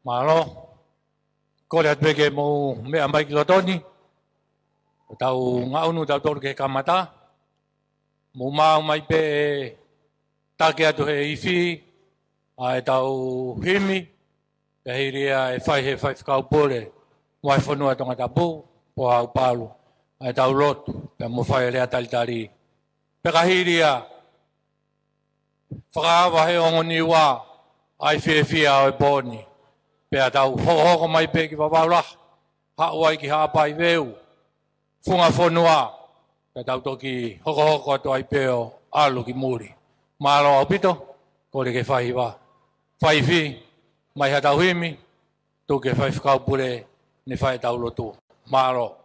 Malo, ko le atbeke mo me amai ki lotoni. Tau ngaunu tau toru ke kamata. Mo mau mai pe take atu he ifi, ai tau himi, pe hiria e whai whakau pole, mai whanua tonga tapu, po hau palu, ai tau lotu, pe mo whai rea talitari. Pe ka hiria, whakaawa he ongo niwa, ai whiawhia o e pōni. Pea tau hoko mai pe ki wawawlah, hauai ki hapai veu, funga whanua, pea tau toki hoko atu ai peo alu ki muri. Malo au pito, kore ke whai wa. Whai whi, mai ha tau himi, tu ke whai whakau pure, ne whai tau lotu. Malo.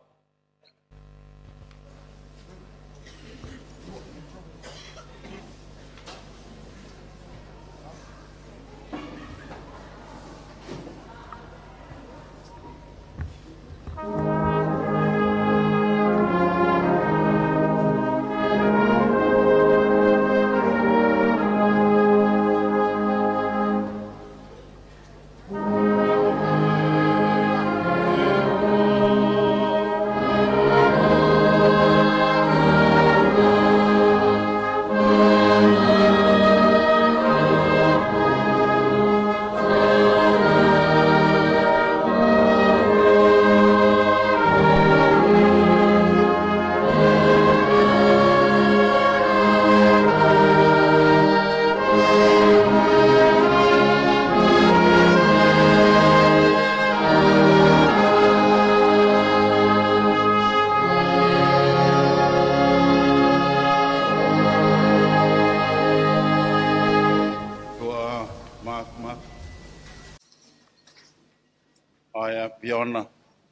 Aia piona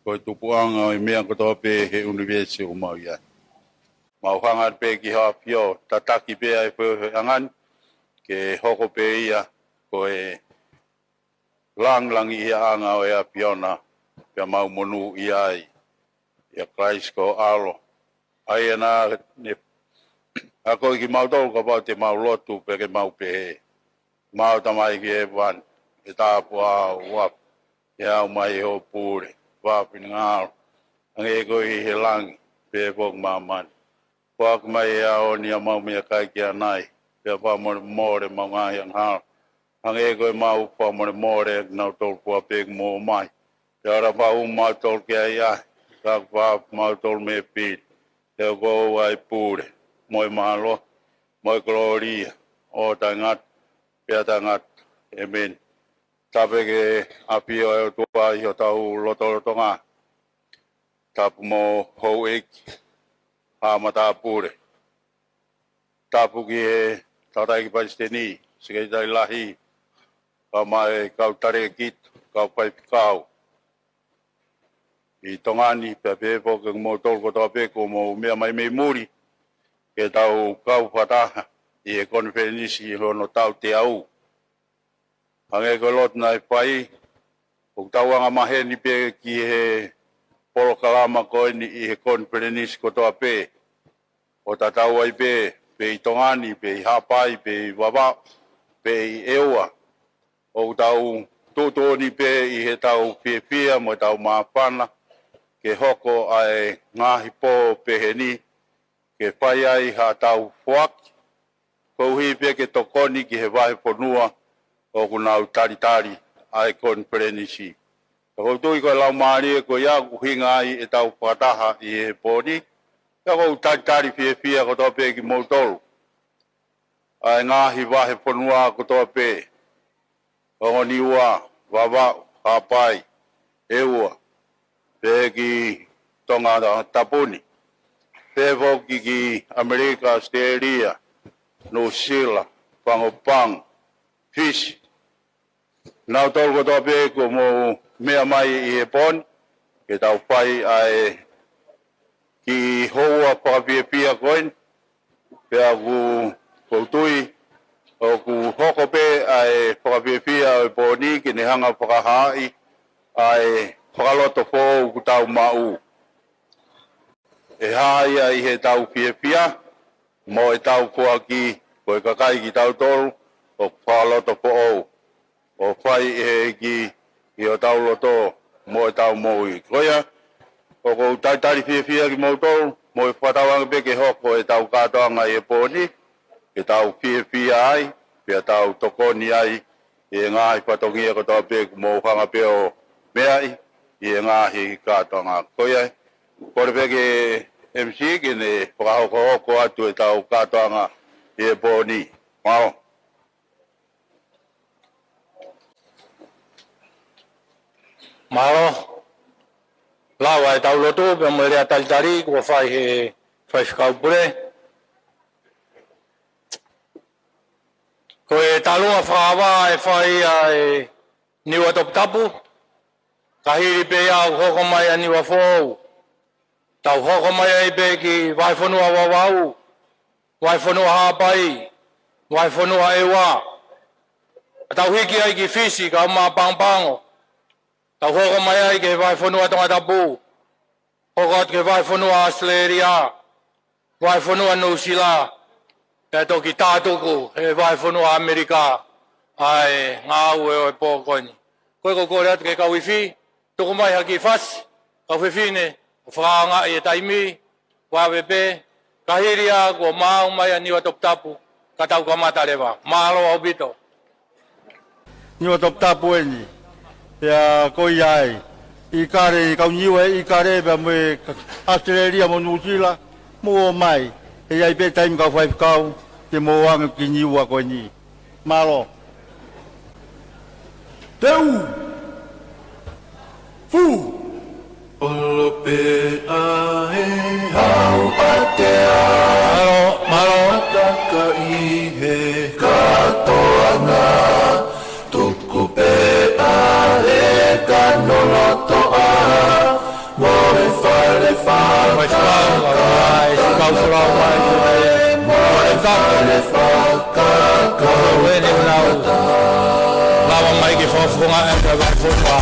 ko tupuanga o mea ko to pe he university o mau ia. Mau hanga pe ki ha pio tataki pe ai pe angan ke hoko pe ia ko e lang ia anga o ia piona pe mau monu ia ia Christ ko alo. Ai na ne ako ki mau tol ko ba te mau lotu pe ke mau pe mau tamai ki e wan e ta pua wa ya mai ho pure wa pingal ange ko I he lang pe bok maman wa mai ya o ni mau me kai ki anai pe pa mo more mau nga yang ha ange ko mau pa mo more na tol po pe mo mai ya ra pa ma tol ki ya ka pa ma tol me pi te go ai pure moi malo moi gloria o tangat pe tangat amen. Tape ke apio e tua I o tau loto ngā. Tapu mo hou eki, hama tāpure. Tapu ki e tautai ki Palestini, sikei tai lahi, kau mai kau tare kitu, kau pai pikau. I tongani pe pepo ke mo tolko toa peko mo mea mai mei muri, ke tau kau pataha, I e konferenisi I hono tau te au. Hange ko lot nai pai o tawanga maheni pe ki he polo kalama ko ni I he konferenisi ko toa pe o tatau ai pe I tongani pe I hapai pe I wawa pe I ewa o tau totoni pe I he tau pia mo tau mapana ke hoko ai ngahi po pe he ni ke pai ai ha tau fuaki ko hi pe ke tokoni ki he wahe ponua o kuna tari ai konferenisi. Ko tui ko lau maari ko ia hinga ai e tau pataha I he poni. Ka ko tari fia ko to pe ki moutolu. Ai ngahi wahe ponua ko to pe. O niwa wawa hapai eua pe ki tonga tapuni. Pe voki ki Amerika, Australia, New Zealand, Pangopang, Fish. Nau tol ko to pe ko mo mea mai I he pon ke tau pai ai ki hoa pa pia koin pe ku tui o ku hoko pe ai pa pia o poni ki ne hanga pa hai ai whakaloto fō ku tau mau. E hai ai he tau pia mo e tau kua ki ko e kakai ki tau tolu o whakaloto fō o whai e ki i o tau loto mo e tau mo i. Koia, o kou taitari fia ki moutou, mo e whatawanga peke hoko e tau katoanga i e pōni, e tau fia ai, pia tau tokoni ai, e ngāhi patongia ko tau peku mo whanga peo mea i e ngāhi katoanga. Koia, kore peke MC ki ne whakahoko atu e tau katoanga i e pōni. Mao. Mao. Lawa e tau loto, pe mo rea talitari, kua whai he whaikaupure. Ko e talunga whaawa e whai e niwa toptapu. Kahiri pe au hoko mai a niwa fōu. Tau hoko mai ai pe ki waifonua wawau. Waifonua hāpai. Waifonua ewa. Tau hiki ai ki fisi ka uma pangpango. Tau hoko mai ai ke waifonua tangatapu. Hoko at ke waifonua Australia. Waifonua New Zealand. E toki tātuku e waifonua Amerika. Ai ngā ue o e pōkoni. Koe ko kore atu ke kauifi. Tuku mai haki fasi. Kauwhiwhine. Whanga i e taimi. Wawepe. Kahiria ko mau mai a niwa toptapu. Katau ka matarewa. Mahalo au bito. Niwa toptapu eni. Pea koi ai. I kare kau niwa i kare pea moe Australia mo New Zealand. Mo mai. E ai pe taimi kau whai kau. Te mo anga ki niwa koe ni. Mahalo. Teu! Fu! Olo pe ae hau atea. Mahalo. Taka i he katoanga. Tuku pe ae kanoloto a. Moe whare whakaka. Moe whare whakaka. Lawa mai ki whawhunga e te waifonua.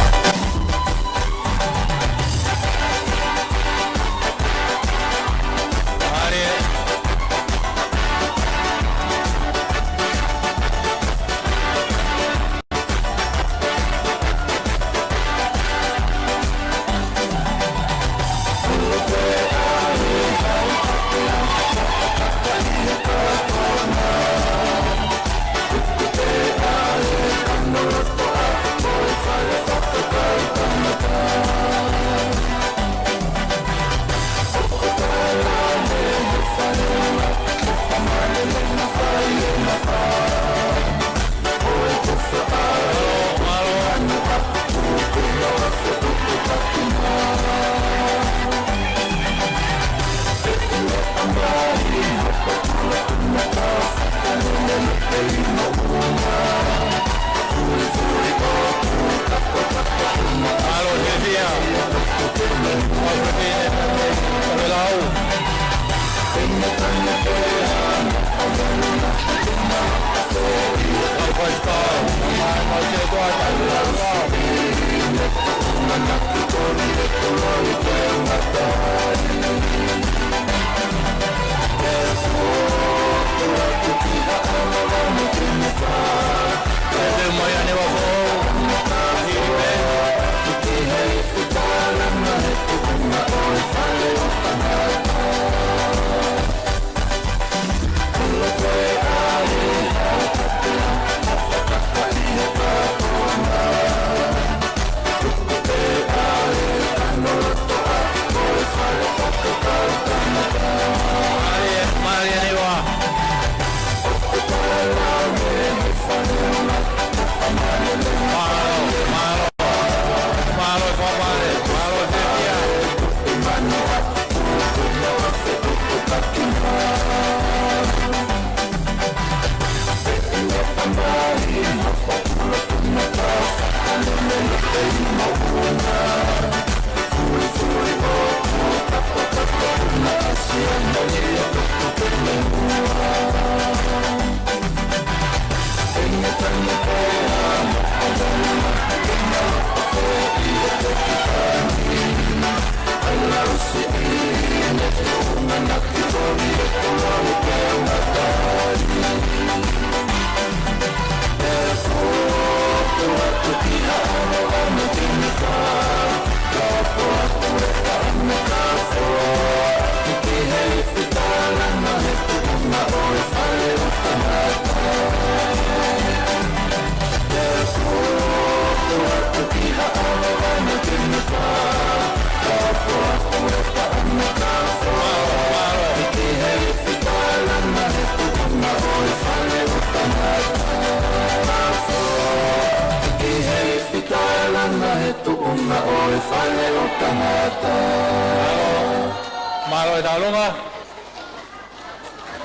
talonga.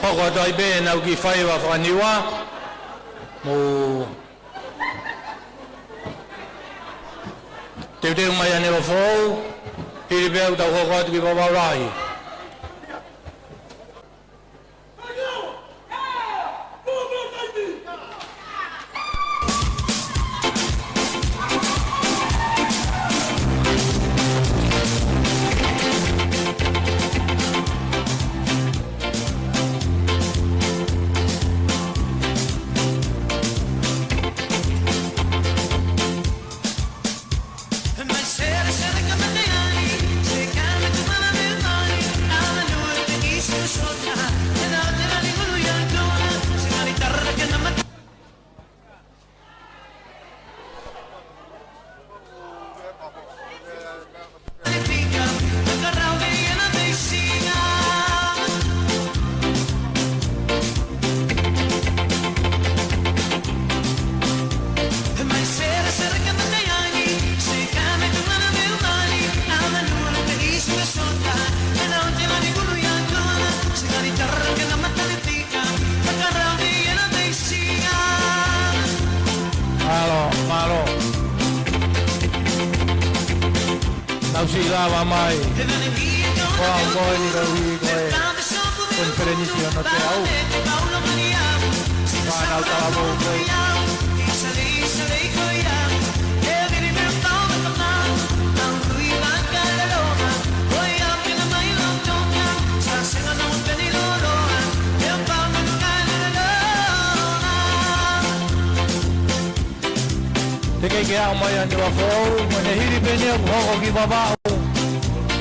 Hoko tai be na ki fai wa whaniwa. Mo te mai ane o fou. Hiri beu tau hoko atu ki wawarai. Lava mai. Wow, boy, conferenza no te au. Van al talabo. Te que a mai ando a fou, mane hiri pene hoko ki baba.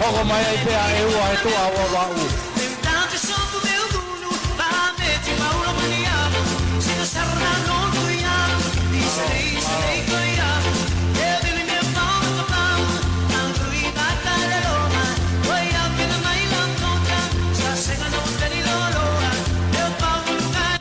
Hoko mai ai pe a eu a tu a wa u. Tentante son tu meu guno, va meti paulo mania. Se no sarra non cuia, dice cuia. E dele meu pau no pau, não cuida da loma. Oi a pena mai não toca, já chega não tem dolor. Eu pau no lugar.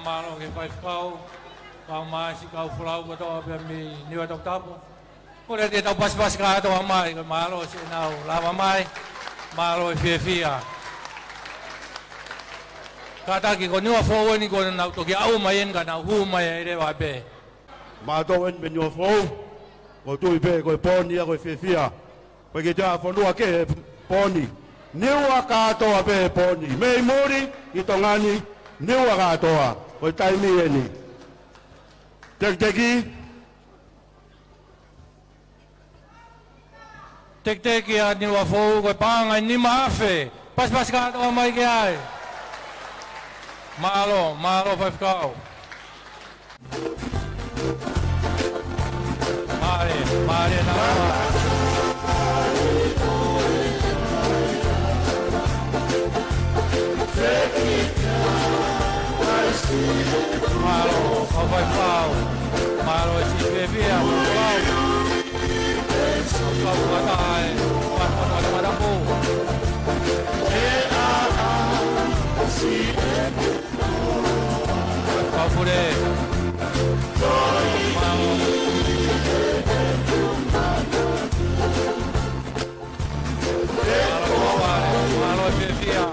Malo ke fai kau, kau masih kau pulau betul apa ni niwa tok tapu. Kau dah dia tahu pas kau tu amai, malo si nau lama mai, malo fia. Kata ki kau niwa fau ni kau nau tu ki au mai kan nau hu mai ide wape. Ma to en ben yo fo. Ko tu be ko poni ko fia. Ko ke ta fo no ke poni. Niwa ka to be poni. Me mori i tongani. Niwa ka to a. Ko tai mi ni. Teki a niwa fau ko pangai ni maafe. Pas ka tu amai ke ai. Malo fai kau. Mare na. Malo, vai pau. Malo si via, pau. Pau patai, patai madapu. Pau pure. Malo via.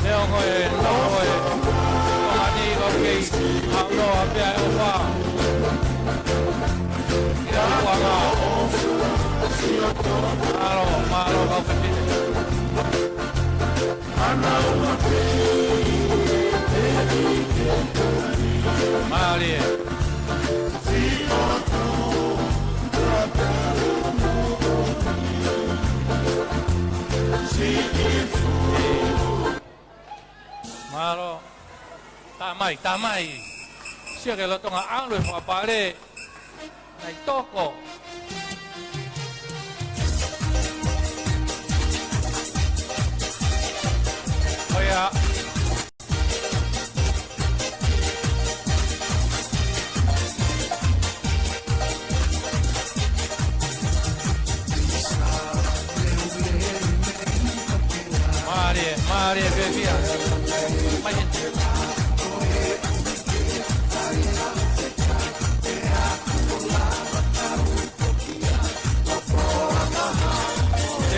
Leo ngoe, no ngoe. Ani ngoe. mai tamai. Sia ke lo tonga alo fa pare. Nai toko. Oya. Maria, via.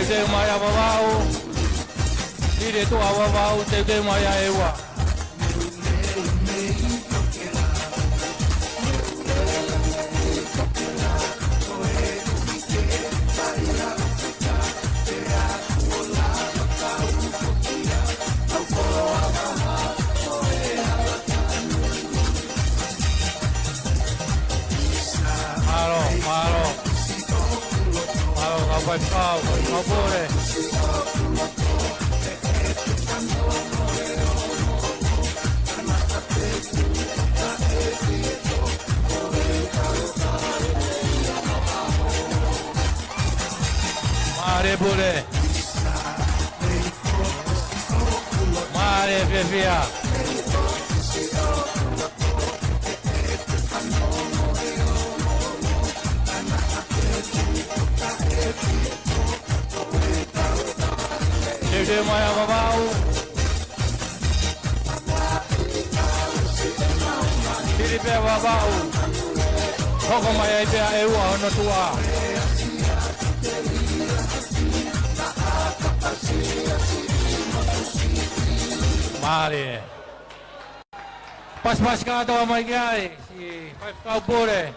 Te mai avavau. Dire tu avavau, te mai ewa. Vai pau, por favore. Mare pure. Mare via. Te mai avavau. Tiri pe avavau. Hoko mai ai pe e ua ono tua. Mare. Pas kato mai gai. Si 5 kau pure.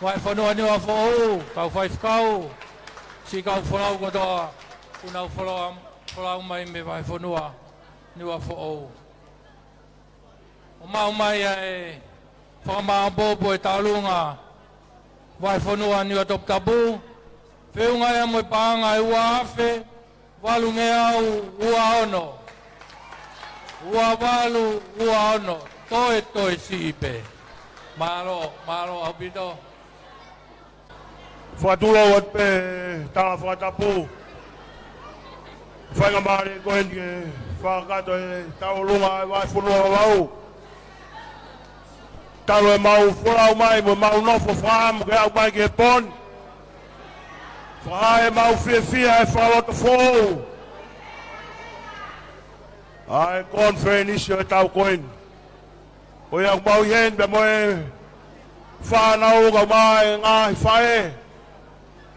Wai whanua niwa whou. Kau 5 kau. Si kau whanau kotoa. Unau whanau. Whalau mai me vai whanua, niwa whaou. O mau mai e whakamā bobo e tālunga, vai whanua niwa top tabu, whiunga e moi pāanga e ua awhe, walu nge au ua ono. Ua walu ua ono, toe siipe. Maro au pito. Whatula wat pe tā whatapu. Whainga maare kohen ke whakato e taurunga e vai whanua wau. Talo e mau whorau mai mo mau nofo whaamu ke au mai ke pon. Whaha e mau whiawhia e whawata whou. Ai kon whenisio e tau kohen. O iau mau hen be mo e whanau ka mai ngāhi whae.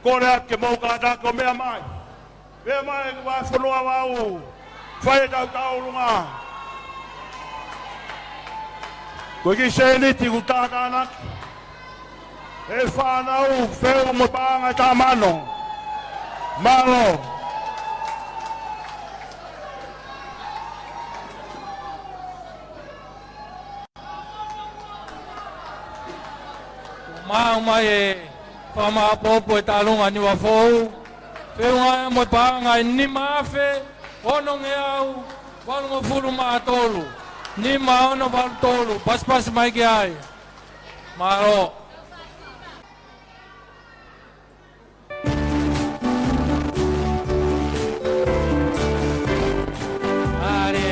Kore at ke mau kātako mea mai. Mea mai ka wai whanua wau. Whae tau runga. Koe ki seniti ku tātānak. E whanau wheu mo pāngai tā mano. Malo. Mau mai e whamā popo e tālunga ni wa whou. Whiunga e mo pāngai ni mawhe. Ono nge au. Walunga furu maa tolu. Ni maa ono walu tolu. Pas mai ki ai. Maro. Mare.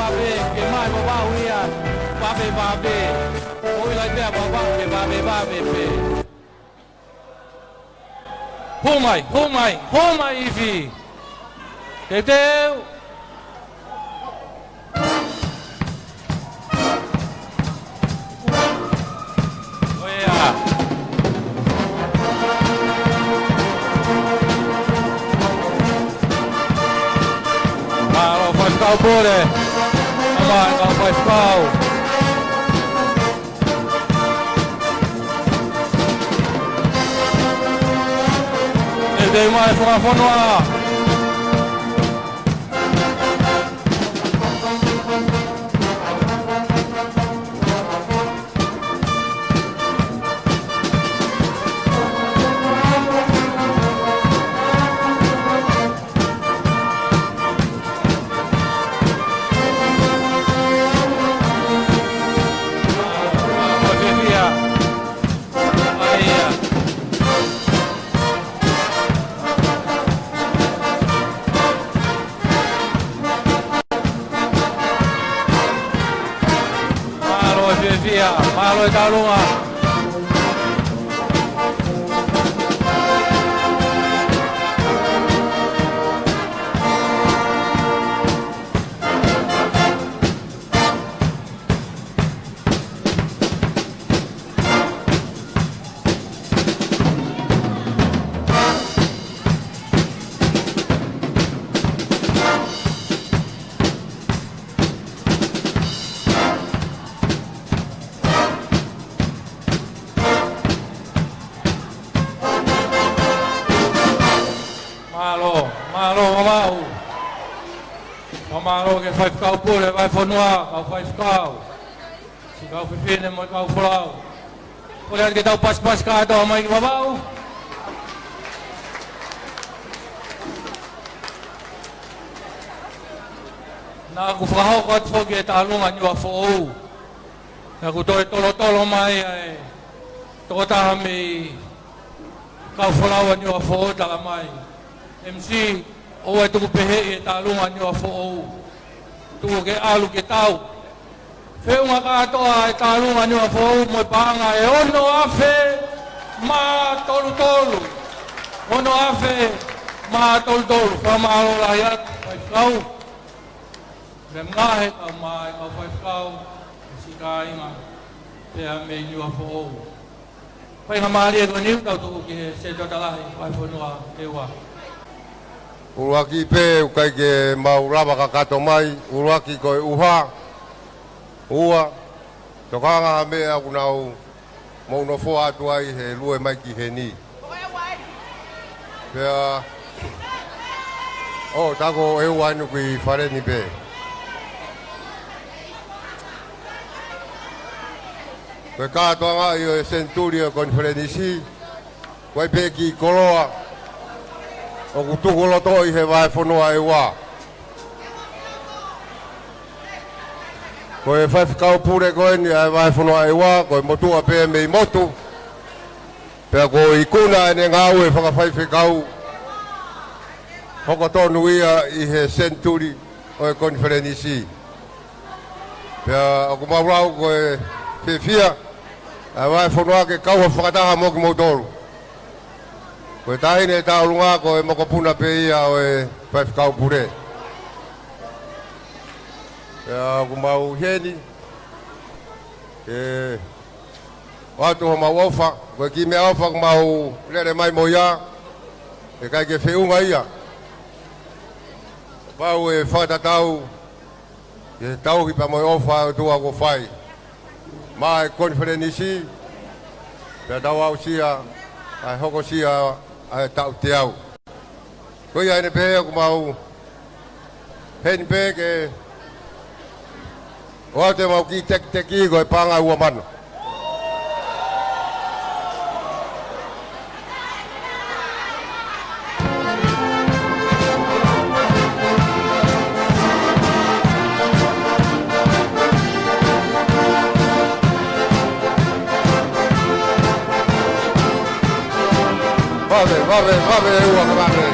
babe, ke mai baba uia. Babe. Oi lai pea baba, ke babe pe. Homai ifi. Teu. Oia. Malo faz kau boleh. Aman kau faz kau. Dei mai fora fonoa. Malo e talunga. Malo ke fai kau pule vai fonua kau fai kau. Si kau fipine mo kau flau. Pule ke tau pas ka do mai babau. Na ku frau ko tfo ke talunga ni wa fo. Na ku toi tolo mai ai. To ta mi kau flau ni wa fo ta mai. MC o e tuku pehe e talunga ni wa fo. Tuku ke alu ke tau. Whiunga katoa e talunga ni wa fo mo panga e ono afe ma tolu. Ono afe ma tolu. Whamaro la hiat wai kau. Rem ngahe kau mai kau wai kau. Si ka inga pea me ni wa fo. Wai nga maari e koniu tau tuku ke se totalahi wai whanua e wa. Uruaki pe ukai ke mauraba kakato mai, uruaki koe uha, ua, tokanga me aku nau mauno fo atu ai he lue mai ki he ni. Pea, tako e wanu ki whare ni pe. Koe katoanga i o Centurio Conferenisi, koe pe ki koloa, o kutuku loto i he vai whanua e wā. Koe whai whikau pure koe ni ai vai whanua e wā, koe motua pē me i motu. Pea koe i kuna ene ngāu e whakawhai whikau. Hoko tonu ia i he Centuri o e Conferenisi. Pea o ku maurau koe whiwhia, ai vai whanua ke kaua whakataha mo ki motoru. Koe tahine tau lunga koe mokopuna pe ia o e whaifkau pure. Pea ku mau heni. E watu ho mau ofa. Koe ki mea ofa ku mau lere mai mo ia. E kai ke whiunga ia. Pau e whakatatau. E tau hipa mo ofa o tua ko whai. Mai Conferenisi. Pea tau au sia. Ai hoko sia. Ai tau te au. Koe ai ne pehe ku mau heni pehe ke o te mau ki teki koe panga ua mana. Vabe, ua ka vane.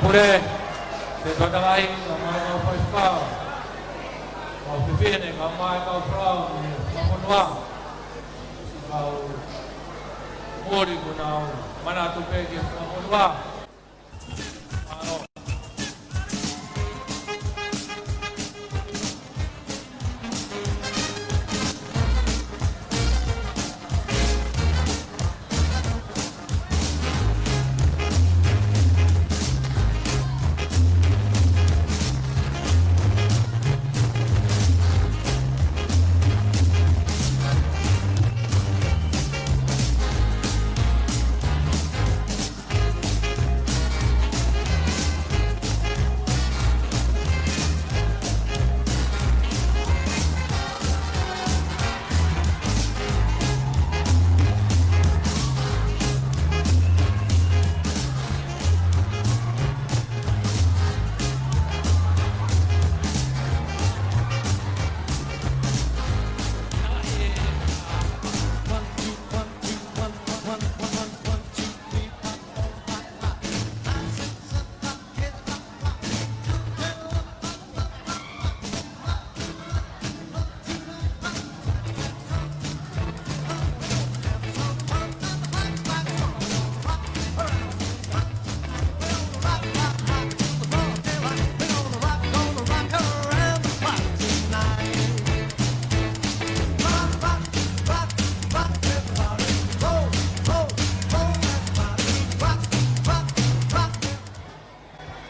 Pure, se toda lai, kamai kau paskau. Kau pipin, kamai kau frau, kamunwa. Kau mori kunau, mana tu pergi kamunwa.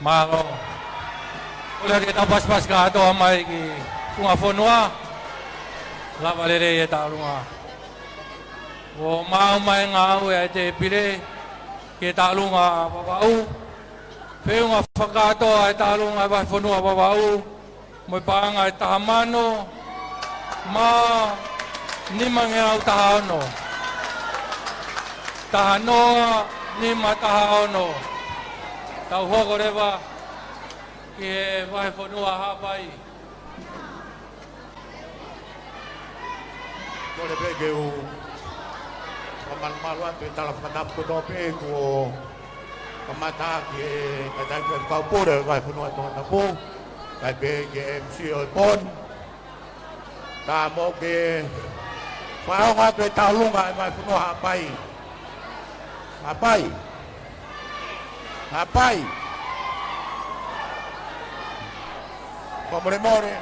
Malo. Ulah kita pas-pas ka ato amai ki kunga fonua. La valere ye ta lunga. O mau mai ngau e te pire ke ta lunga babau. Fe unga fakato ai ta lunga ba fonua babau. Mo panga ta mano. Ma ni mangau ta no. Ta no ni mata no. Tau hoko rewa ke vai fonua hapai. Kole peke u kamalmaluan tu tala fanap ko dope ko kamata ke kadang ke kau pura vai fonua to na po kai peke MC pon ta mo ke fa nga tu talunga vai fonua hapai hapai Apai, more,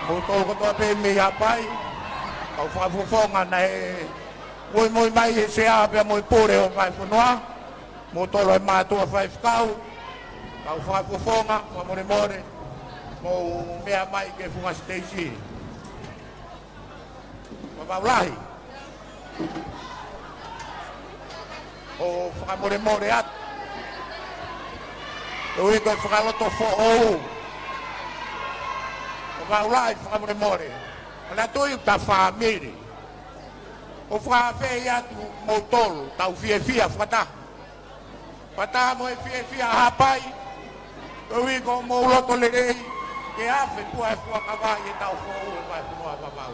mutol ko to pe mi apai, kau fa fufonga na muy mai se ape muy pure o vai funua, mutol ma to fa kau fa fufonga, more, mo me mai ke funga station. Mabalahi. O whakamore at. Ui koe whakaloto fo ou. O maulai whakamore. Ana tui ta whamiri. o whawhai atu mo tolu, tau fia whata. Whata mo e fia hapai, o wiko mo loto le rei, ke awhi pua e pua kawai e tau fōu e vai punua papau.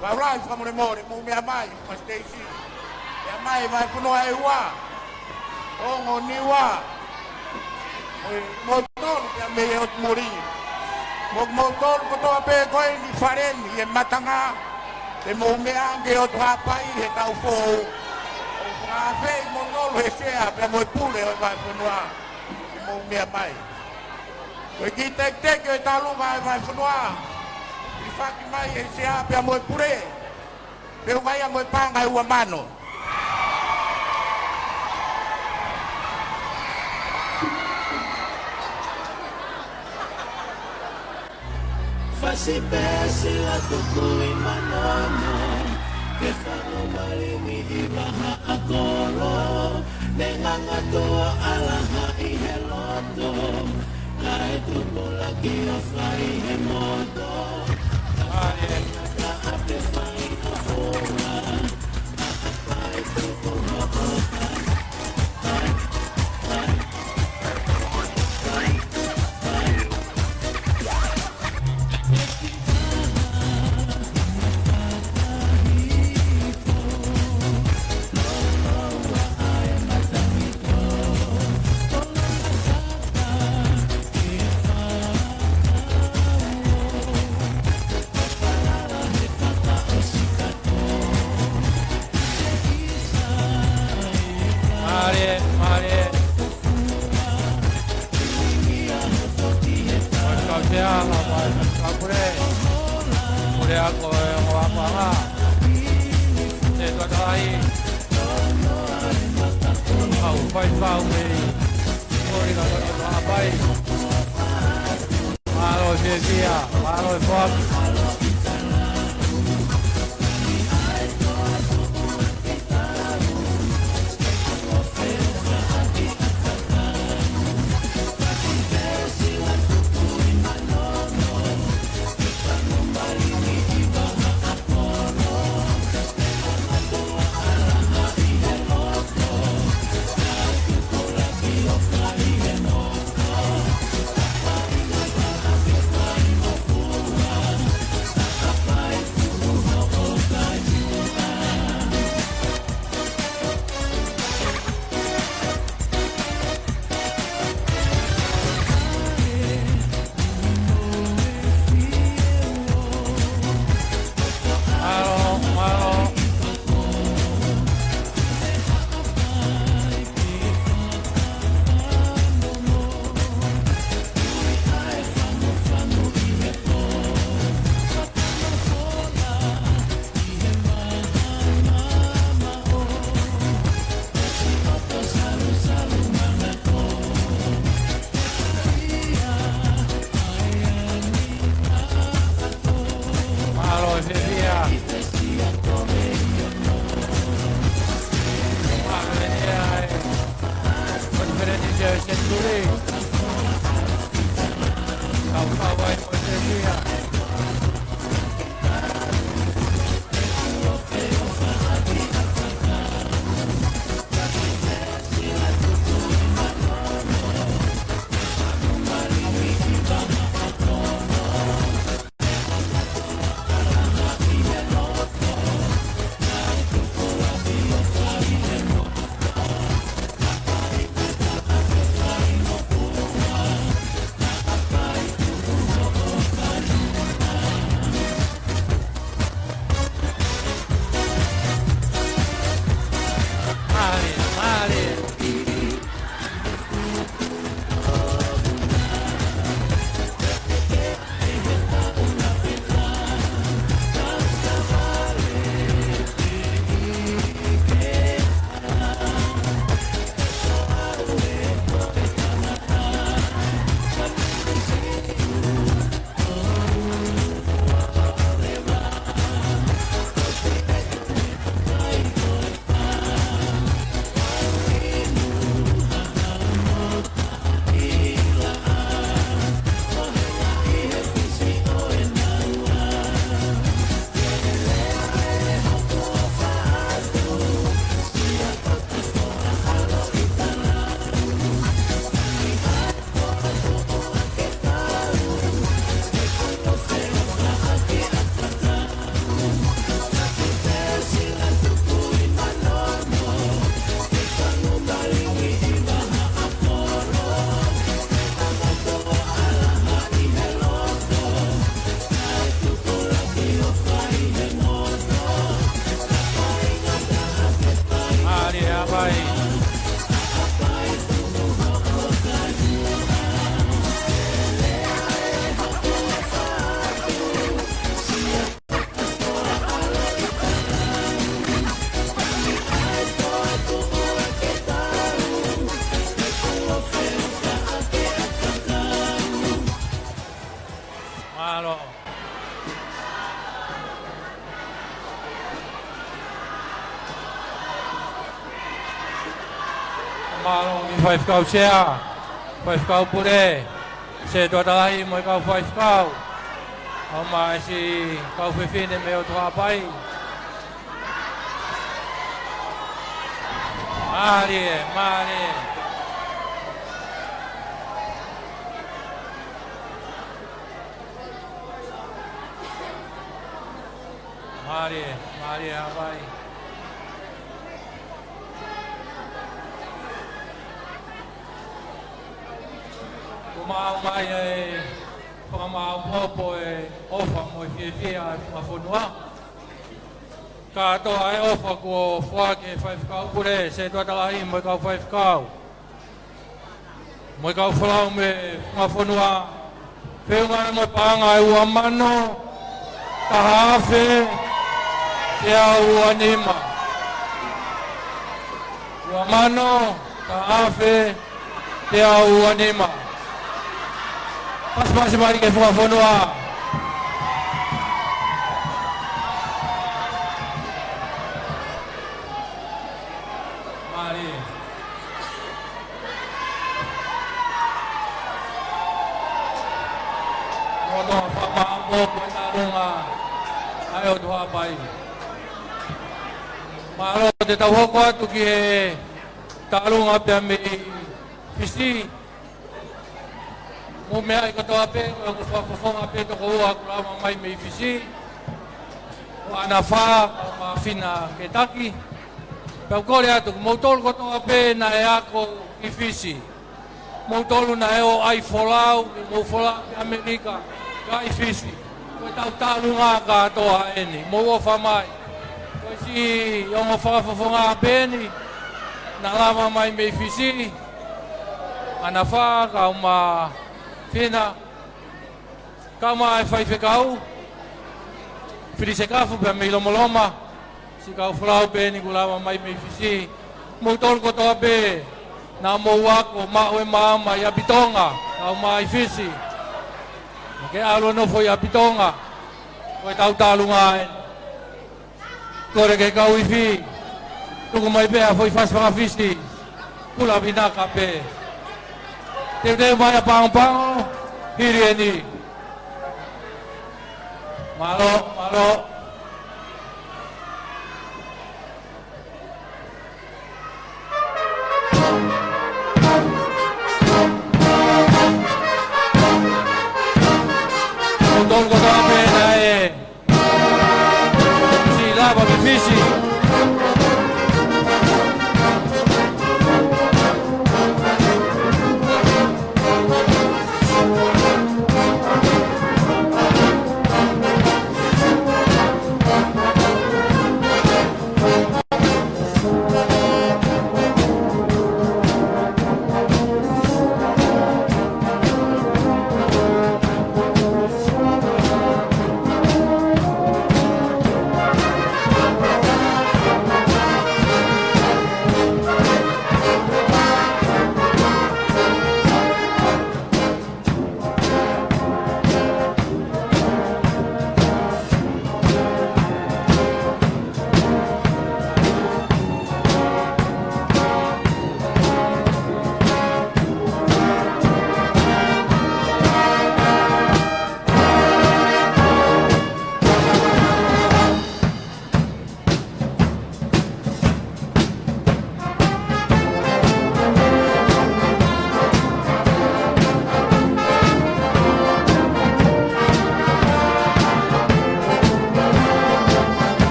Waurai whamore more, mo mea mai, ma Stacey. Mea mai vai punua e ua, ongo ni ua. Mo tolu ke me e ot morinho. Mo tolu kotoa pe koe ni whareni e matanga, te mo mea ange o tuhapai he tau fōu. O whawhei mo nolu he sea, pe mo e pule o vai whanua. E mo mea mai. O ki tek o e talunga e vai whanua. I whaki mai he sea, pe mo e pule. Pe o mai a mo e panga e ua mano. Fasi pesi la tuku i manono, ke whango malimi i waha a koro, nenganga toa alaha i he loto, ka e tupu laki o whai he moto, ka ape whai a fora, ka e tupu hoko Malo ni five kau sea. Five kau pure. Se tua talahi mo kau five kau. Ama si kau fefine me o tua pai. Mari. Mari abai. Kumau mai whakamau popo ofa mo whiawhia whafonua. Katoa ofa ko whake five kau pure se tua talahi mo kau five kau. Mo kau whalau me whafonua. Whiunga mo panga ua mano. Tahafe. Ia uanima. Uamano, taafe, ia uanima. Pas mari ke whafonua. Mari. Rodo whamambo puetarunga. Ayo doa pai. Malo te tau hoko atu ki he tālunga pia me fisi. Mo mea i katoa pe, ko ko whafonga pe toko ua kurama mai me fisi. O ana wha, o ma whina ke taki. Pau kore atu, mautolu katoa pe na e ako i fisi. Mautolu na e o ai folau, mo folau pe Amerika, ka i fisi. Ko tau tālunga ka atoa eni, mo o whamai. Si yung whafonga peni na lama mai me fisi ana wha ka uma whina ka mai whaiwhe kau whiri se kafu pe me lomoloma si kau whalau peni ku lama mai me fisi mautolu kotoa pe na mo wako maue maama i apitonga ka uma i fisi ke alo no foi apitonga koe tau talunga Kore ke kau iwi, tuku mai pea foi fas whakawhisi, kula vinaka pe. Te mai a pango, hiri eni. Malo. Motor ko ta pe na lava difícil.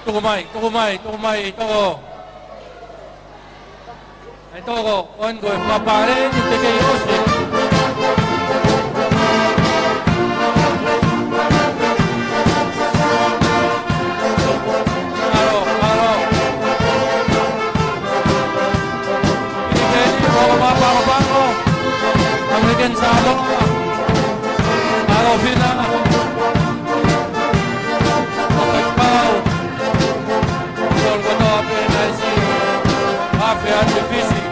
toko mai, toko. Ai toko, on go papare ni te ke ose. Aro. Ini papa, American Salo. Aro fina. Mafia difícil.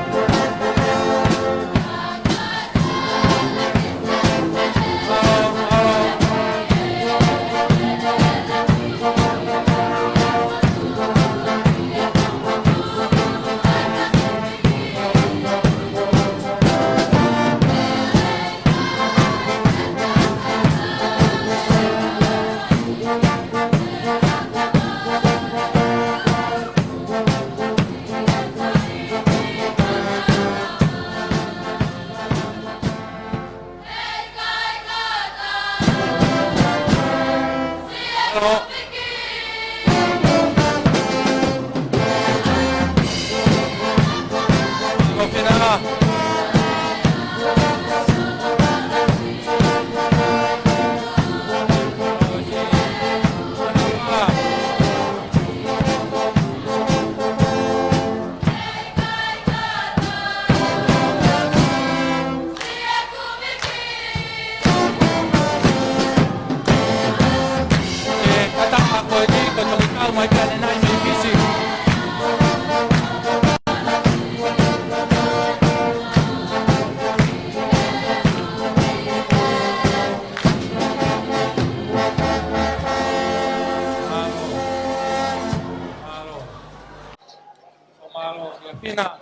Pina,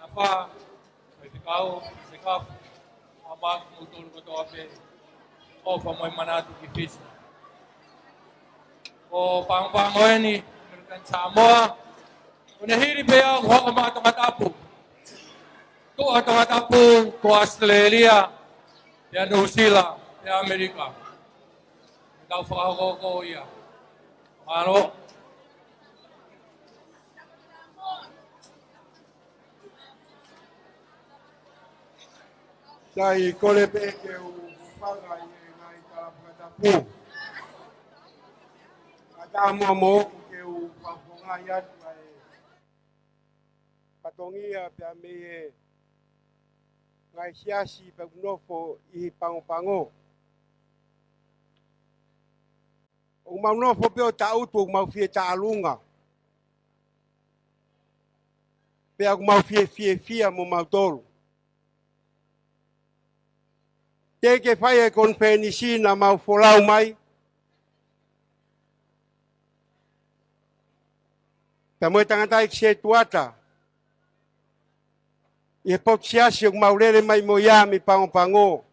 napa, ikaw, sikap, abang mutul ko to ape, o pamoy manado kipis. O pang-pangoy ni American Samoa, unahiri pa yung huwag matong atapo. To atong atapo, ko Australia, ya New Zealand, ya Amerika. Ikaw pa ako iya. Ano? Sai kole pe ke u panga ye ngai kala pata pu. Ata mo ke u paponga ya mai. Patongia pe me ngai siasi pe nofo I pango. O mau nofo pe o ta utu mau fie ta alunga. Pe aku mau fie mo mau tolu. Teke fai kon penisi na mau folau mai. Tamoy tangatai kse tuata. E pot siasi yung maulere mai moyami pango.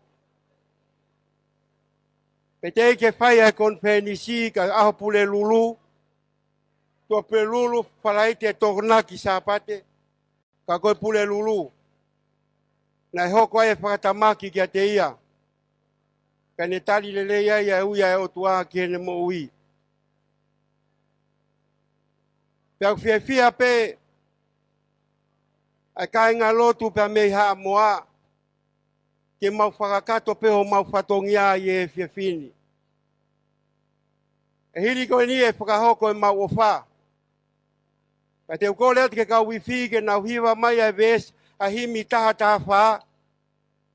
Teke fai kon penisi ka aho pule lulu. To pule lulu falaite torna ki sapate. Ka koe pule lulu. Na hoko e whakatamaki ki a te ia. Kane tali lele ia uia o tua ki hene mo ui. Pea fia pe, ai kai ngā lotu pea mei haa moa, ke mau whakakato pe ho mau whatongia I e fia fini. E hiri koe ni e whakahoko e mau o wha. Ka te ukole ati ke kau wifi ke nau hiwa mai ai ves, a himi taha wha,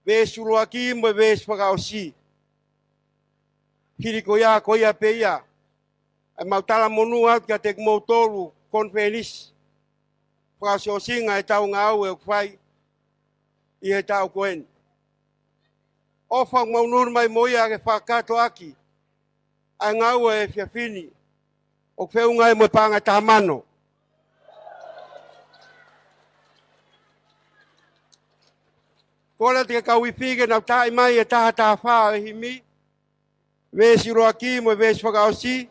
ves uruaki mo ves whakaosi. Hiri ko ia pe ia. Ai mau tala monu out ka te mo tolu konferis. Frasio singa e tau ngau e kwai. I he tau koen. Ofa mau nur mai moia ke whakato aki. Ai ngau e fiafini. O feu ngai mo panga tamano. Kola te kau wifige na tai mai e taha wha e himi. Vesi roaki mo vesi whakaosi.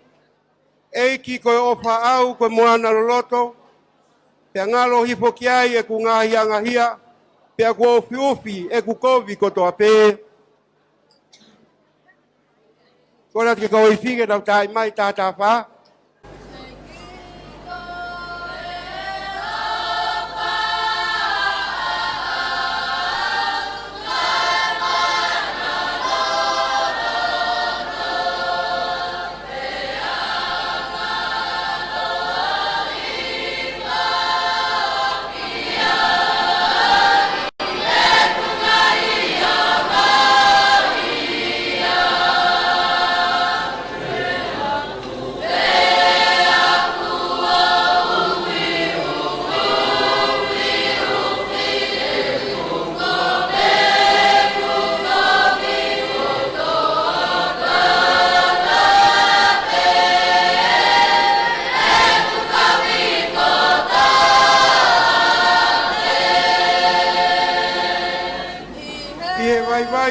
Eiki koe opa au koe moana loloto. Pea ngalo hipo ki ai e ku ngahi angahia. Pea ku ofi e ku kovi koto ape. Kona ke koe whige nau tai mai tata wha.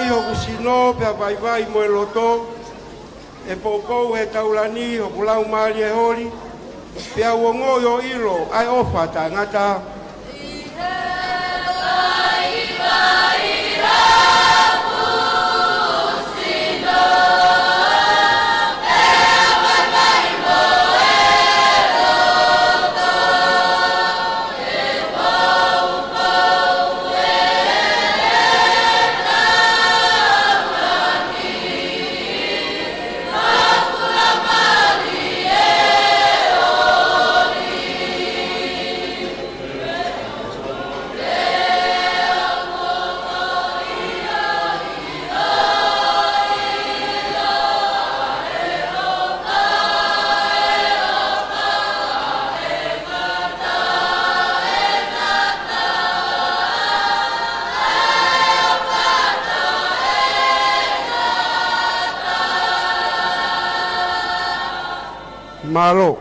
ai o kusino pe vai mo loto e poko e taulani o pulau mali e hori pe o ngoyo ilo ai ofa ta ngata malo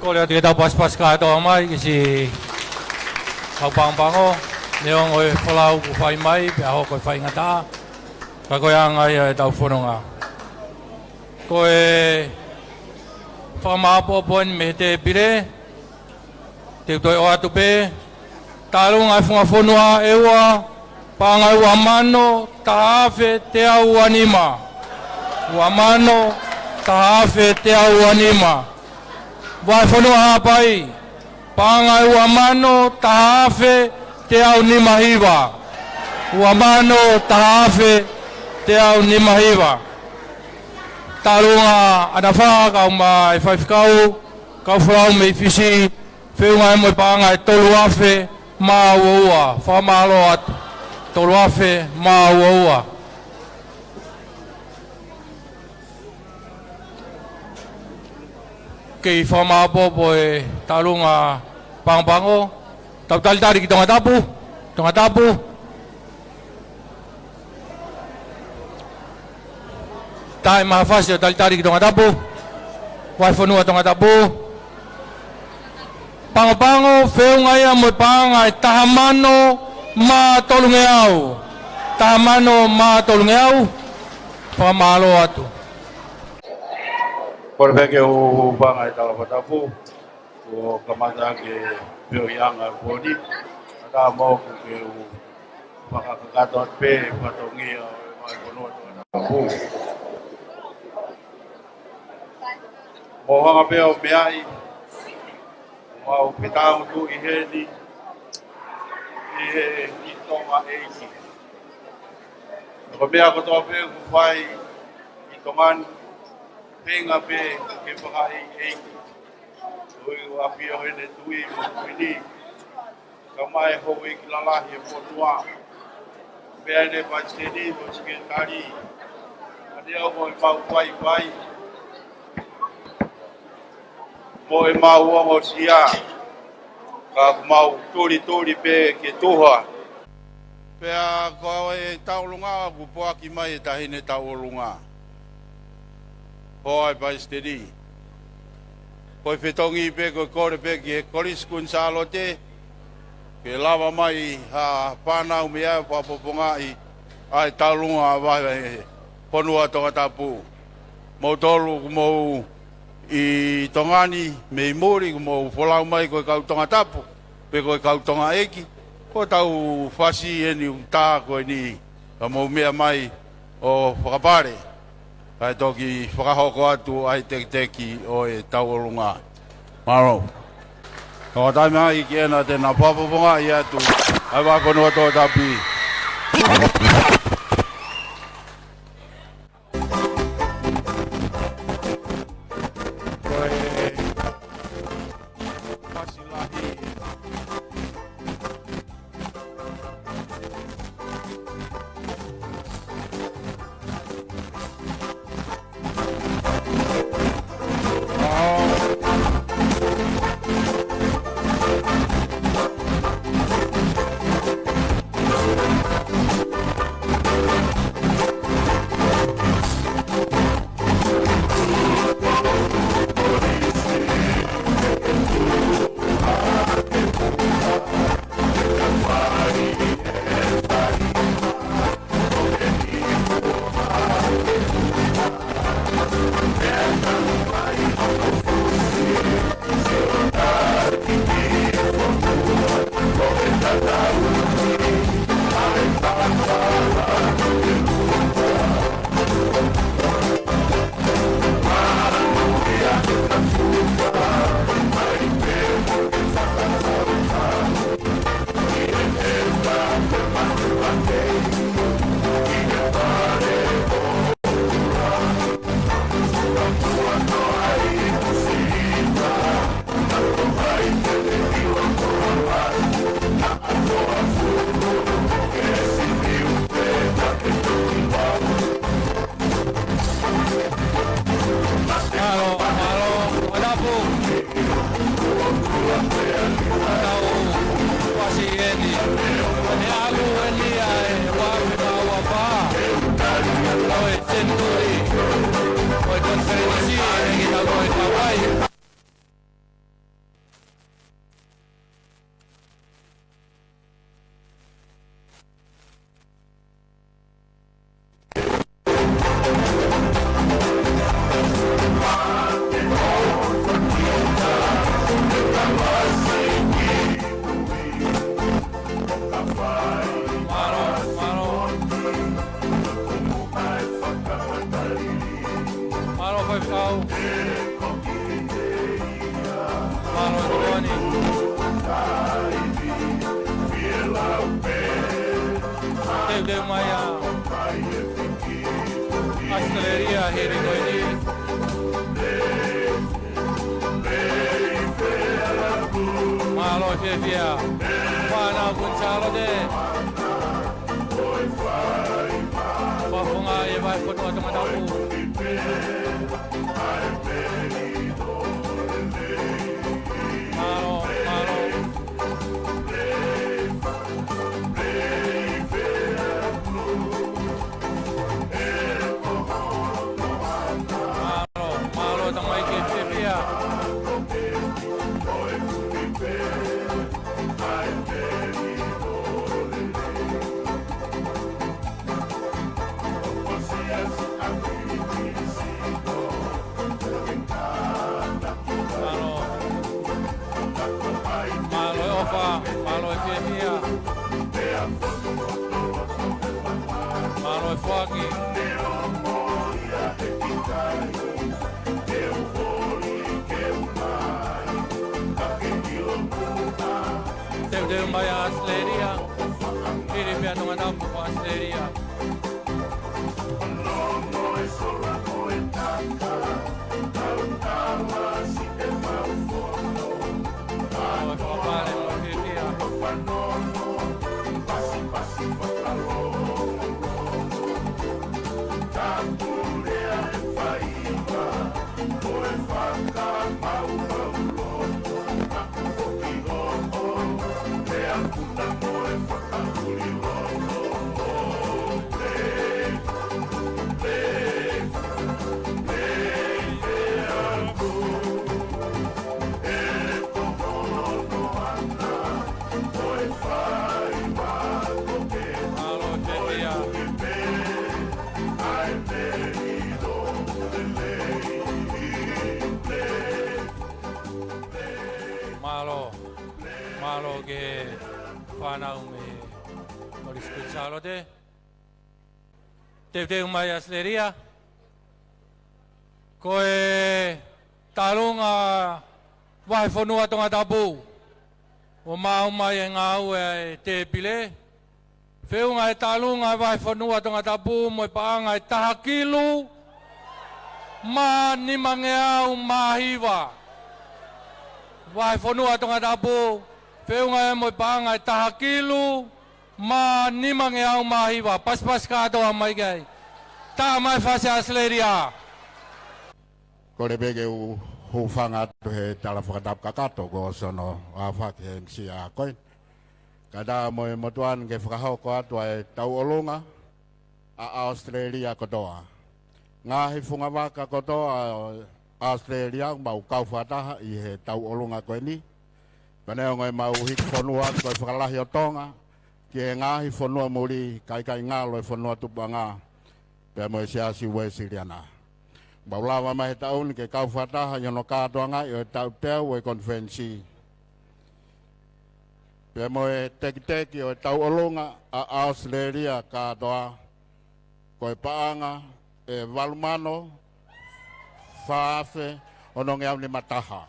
ko le te tau pas ka to mai ki si kau pang-pango neong oi folau ku fai mai pe ho ko fai ngata ka ko yang ai tau fononga ko e fama po pon me te pire te toi o atu pe talung ai funga fonua ewa pangai wa mano tafe te au anima wa mano tafe te au anima vai fonua pai pangai wa mano tafe te au nima hiva wa mano tafe te au nima hiva talunga ana fa ka mai fai kau kau frau me fisi feunga mo pangai tolu afe ma woa fa malo at tolu afe ma woa ke fa ma popo e talunga pang-pango tau tali ki tonga tapu tai ma fase tali ki tonga tapu wai fonua tonga tapu Pango feunga ia mo pangai tahamano ma tolungeau. Tahamano ma tolungeau. Famalo atu. Por que o pangai tala patapu o kamata ke pio yanga boni ata mo ke o pakakato pe patongi mai kono tapu. Mo hanga pe o meai mau petang tu iheni tonga eiki ko mea ko to pe ku fai itongan penga pe ke pakai eiki oi wa pio ene tui mo ini kamai ho iki lala he potua pe ene pa stedi mo sekretari adia mo pau pai mo e mau o sia ka mau tori pe ke toha pe a ko e taulunga ku po aki mai ta hine taulunga hoi pa stedi ko fetongi pe ko kore pe ke kolis kun salote ke lava mai ha pana umia pa poponga i ai taulunga va ponua to tapu mo tolu mo I tongani me mori mo folau mai ko kau tonga tapu pe ko kau tonga eki ko tau fasi eni ta ko ni mo mea mai o whakapare kai toki whakahoko atu ai teki o e taurunga maro ko tai mai ki ena te na papaponga i atu ai wa kono to tapi Tau wasi eni. Ane alu eni ai wapi na wapa. Oi centuri. Oi konferensi eni kita loi kawai. Asteleria here in Malo Fefia, Pana Gonzalo de Papunga e vai foto automático. Malo. Malo também que Fefia. Malo é Fefia. Malo é Fuaki. Deu uma asteleria. Ele me atomou com a asteleria. Malo che fanno un rispettalo te. Te uma asteleria. Koe talunga vai fonua tonga tabu. O mai ngau e te pile. Feunga e talunga vai fonua tonga tabu mo paanga e tahakilu. Ma ni mangeau mahiwa. Vai fonua tonga tabu. Feunga e mo paanga e tahakilu. Ma ni mangeau mahiwa. Pas kato amai gai. Ta mai fase asteleria. Kore bege u hufanga tu he tala whakatap kakato ko sono a whake MC a koin. Kada mo e motuan ke whakahau ko atu e tau olunga a Australia kotoa. Ngā he whunga waka kotoa Australia mau kau whataha i he tau olunga koe ni. Paneo ngoi mau hiki whanua koe whakalahi o tonga. Ki he ngā hi whanua muri kai ngā loe whanua tupa ngā. Pea mo e siasi ue siriana. Baulawa mai taun ke kau whataha yono kātoanga i o tau teo e konferensi. Pea mo e teki o tau olunga a Australia kātoa. Koe paanga e walumano whaafe ononge au ni mataha.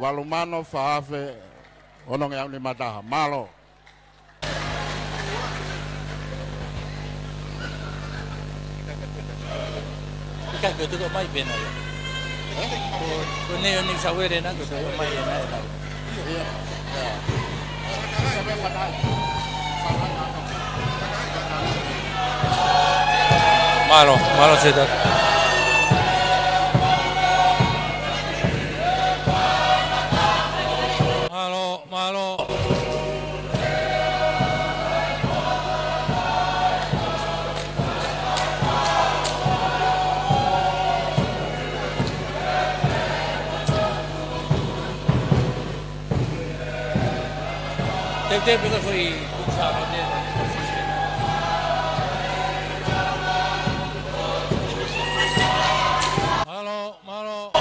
Walumano whaafe ononge au ni mataha. Malo. Kaya ko mai pena yo. Ko ne ni sawere na ko mai na ila. Malo seda. Te porque foi usado dentro. Malo, malo.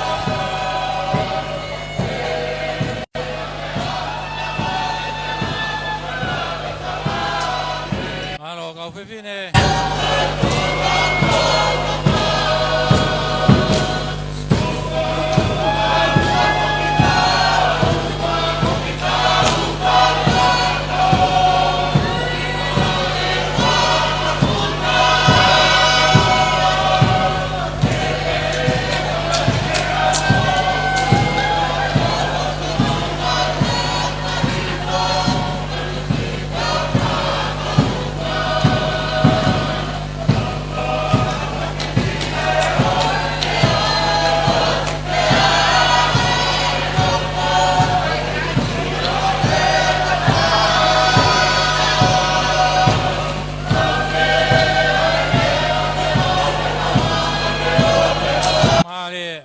Malo, kau fine.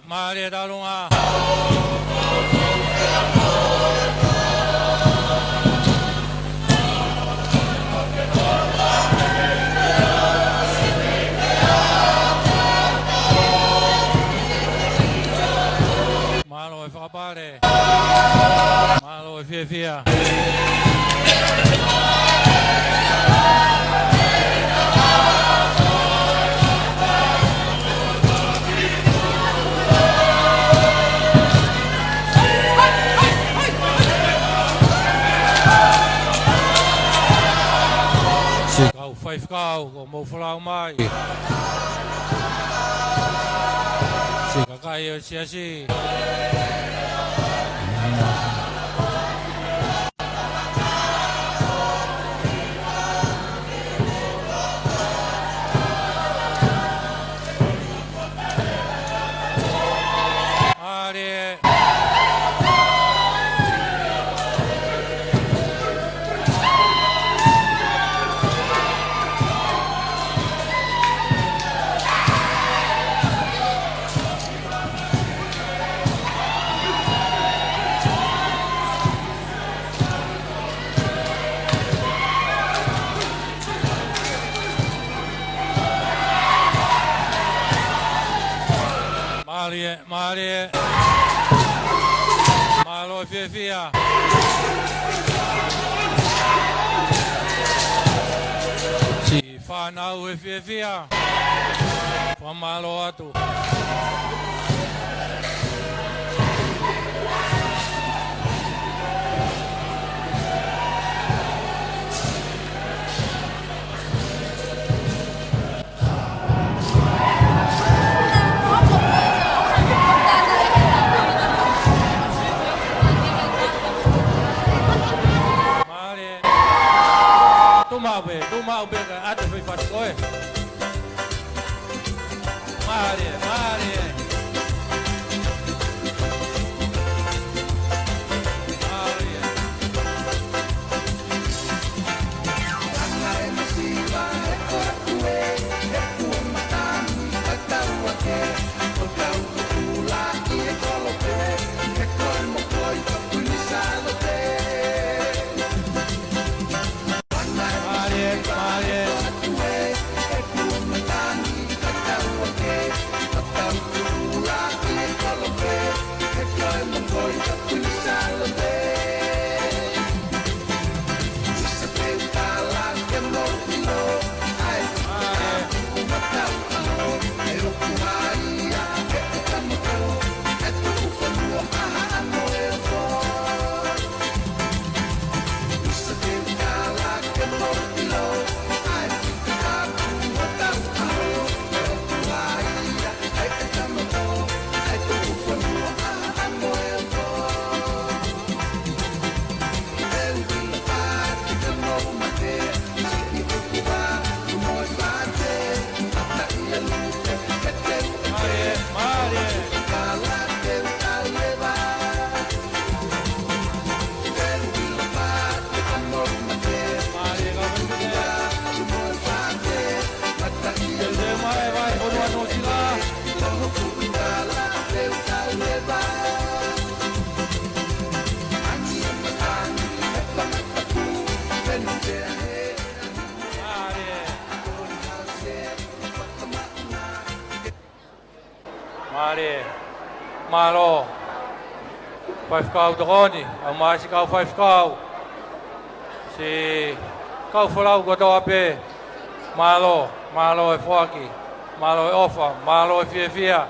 Mari dalunga. Malo e fapare. Malo e fia. Kau fai kau ko mo flau mai. Si kakai o si. Ari. Mari. Malo fia. Si fa nau e fia. Fa malo atu. Tu mau be ate foi faz coi. Mari. mare malo 5 kau tokoni au mai si kau 5 kau si kau folau ko to ape malo e foaki malo e ofa malo e fia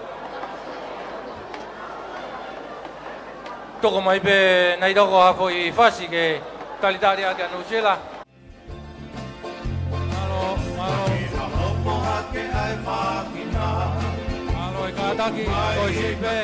toko mai pe nai toko hafo i fasi ke talitari ake anu sila malo e kataki koi si pe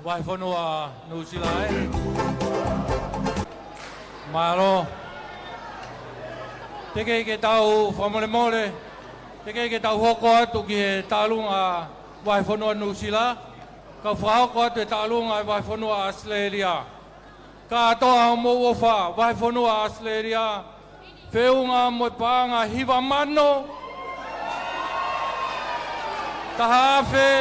Vai fonua nusilai malo teke ke tau famole teke ke tau hoko atu ki talunga vai fonua nusila ka frau ko te talunga vai fonua Australia ka toa mo ofa vai fonua Australia feunga mo panga hiva mano tahafe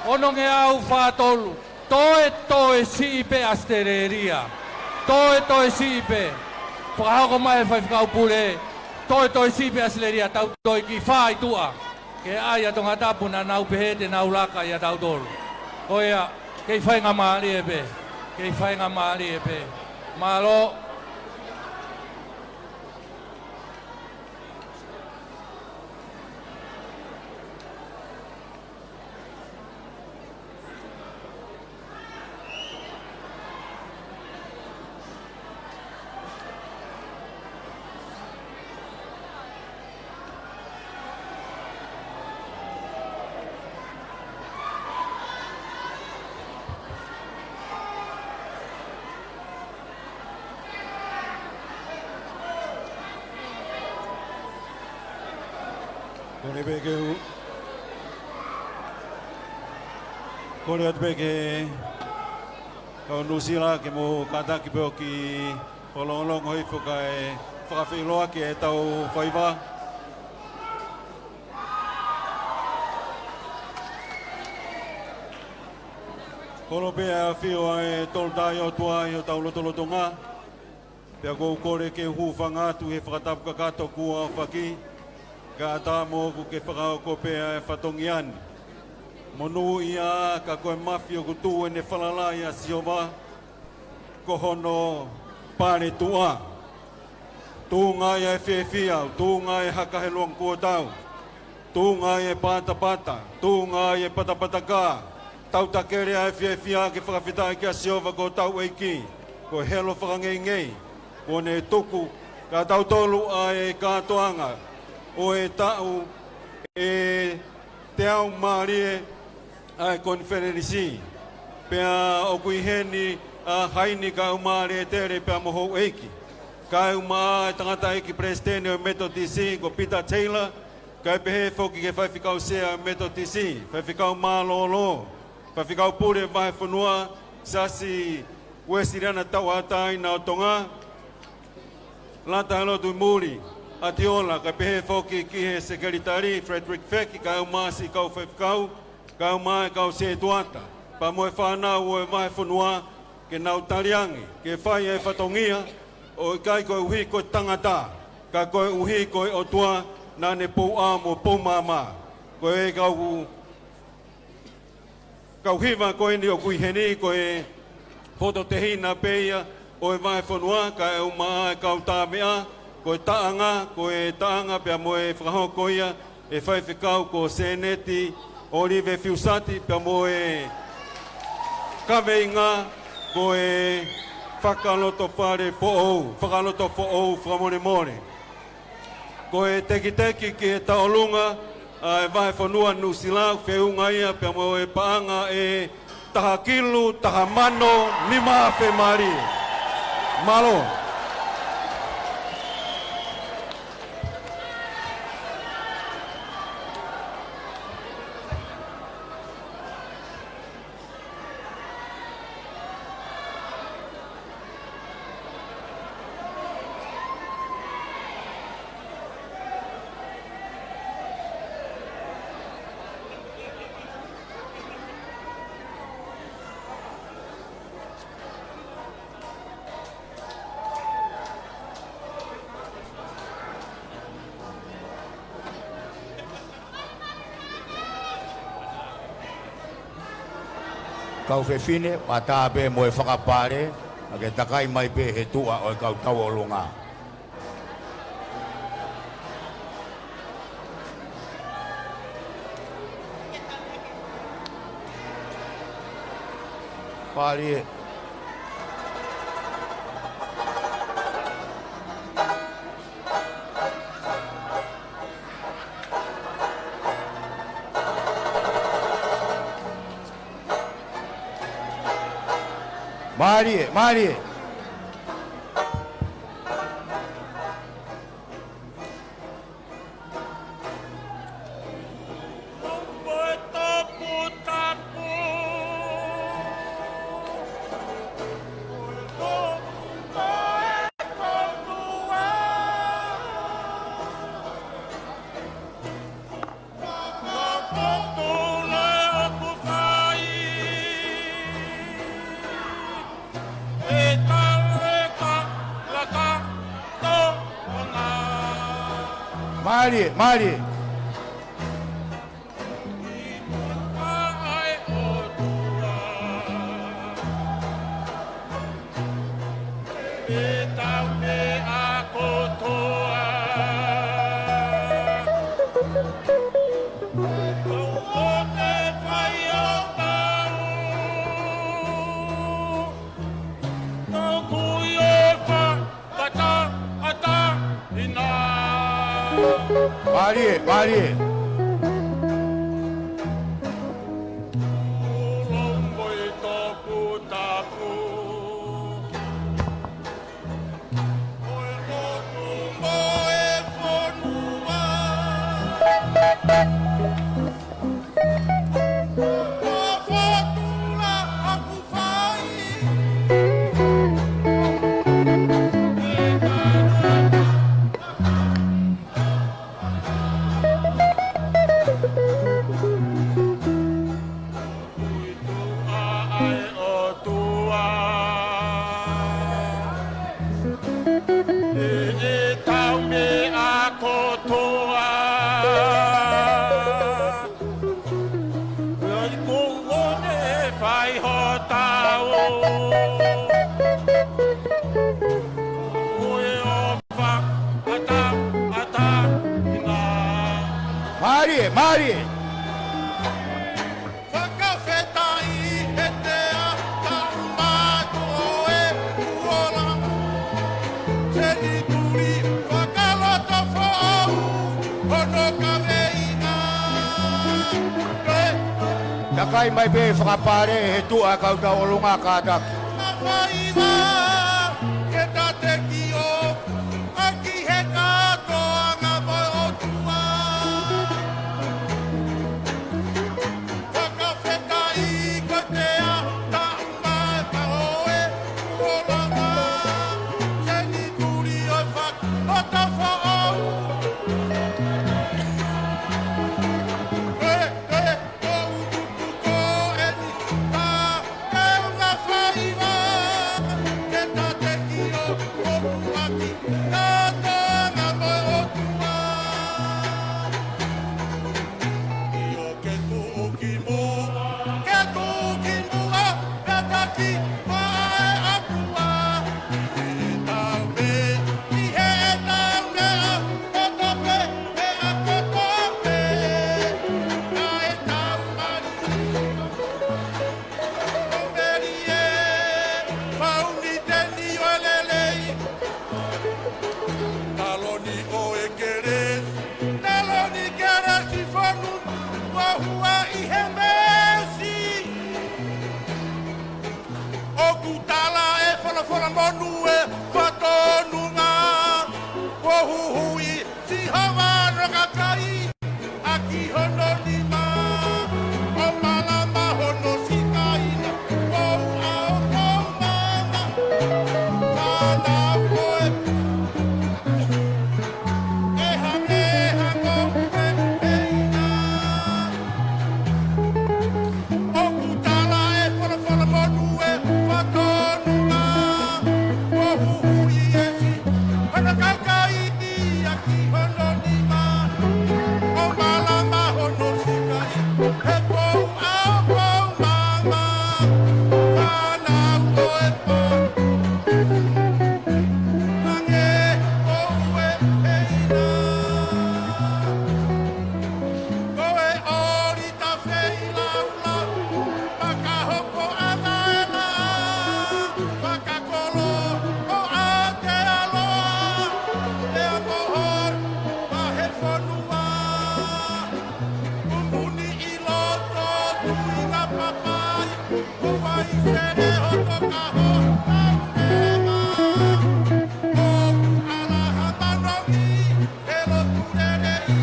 ono nge au fatolu toe si pe Australia toe si pe Frau mai fai kau pule toi si pe Australia tau toi ki fai tua ke ai tonga tapu na nau pe te nau laka ya tau dol koia ke fai nga mali e pe malo Kore atu peke kau nusila ke mo kata ki peo ki polong-long hoi fukai whakawhiloa ki e tau whaiva. Koro pea whio e toltai o tua i o tau lotolotonga. Pea kou kore ke hūwhanga tu he whakatapu kakato kua whaki. Ka ata mo ku ke whakao ko pea e whatongiani. Monu ia ka koe mafio ku tu e ne whalala ia siova. Ko hono pāne tua. Tu ngai e whiawhiau, tu ngai e hakaheluang kua tau. Tu ngai e pata, tu ngai e patapataka. Tau takere ai whiawhia ke whakawhitai kia siova ko tau eiki. Ko helo whakangei. Ko ne tuku ka tau tolu ai e katoanga. O e tau e te au marie ai konferenisi. Pea o kui heni a haini ka umare tere pea moho eiki. Ka uma e tangata eki prestene o Metodisi ko Peter Taylor. Ka pehe foki ke whaiwhikau sea o Metodisi. Whaiwhikau malolo. Whaiwhikau pure vahe whanua. Sasi Wesiriana tau atai na o tonga. Lata halo tu muri. Atiola ka pehe foki ki he sekretari Frederick Feki ka umasi kau whaiwhikau. Ka umai kau se tuata. Pa moe whanau o e vahe whanua. Ke nau tariangi. Ke whai e whatongia. O kai koe uhi koe tangata. Ka koe uhi koe o tua. Nane pou a mo pou mama. Koe e kau kauhiva koe ni o kuiheni koe poto te hina peia o e vai whanua ka e umaa e kauta mea koe taanga pia moe whakahokoia e whai whikau ko seneti Olive Fiusati pia moe kaweinga koe whakaloto whare fo'ou whamone more. Koe teki ki e taolunga e vahe whanua nusilau whiunga ia pia moe paanga e taha kilu, taha mano, lima awhe mari. Malo. Kau fefine, pata be moe whakapare, ake takai mai pe he tua o kau tau o lunga. Pare. Mari. Mari. Mari. Mari. Takai mai be whakapare he tua kau tau lunga kātak. Oh, kutala e whana monu e whatonunga. Ko huhui si hawa rakakai a ki hono ni ma. O malama hono si kaina. O ao kau mama. Mana koe. E hange hango e heina. O kutala e whana monu e whatonunga. Ko huhui e si hana kaukai a ki hono ni ma. O malama hono si kai. He pou ao pou mama. Mana koe po. Hange o e heina. Koe ori ta whei lau lau. Whakahoko ana e la. Whakakolo o a te aloa. E a mohor ma he whanua. Umuni i loto tui ngā papai. O wai sere hoto kaho tau nema. O alaha manohi e lotu rerei.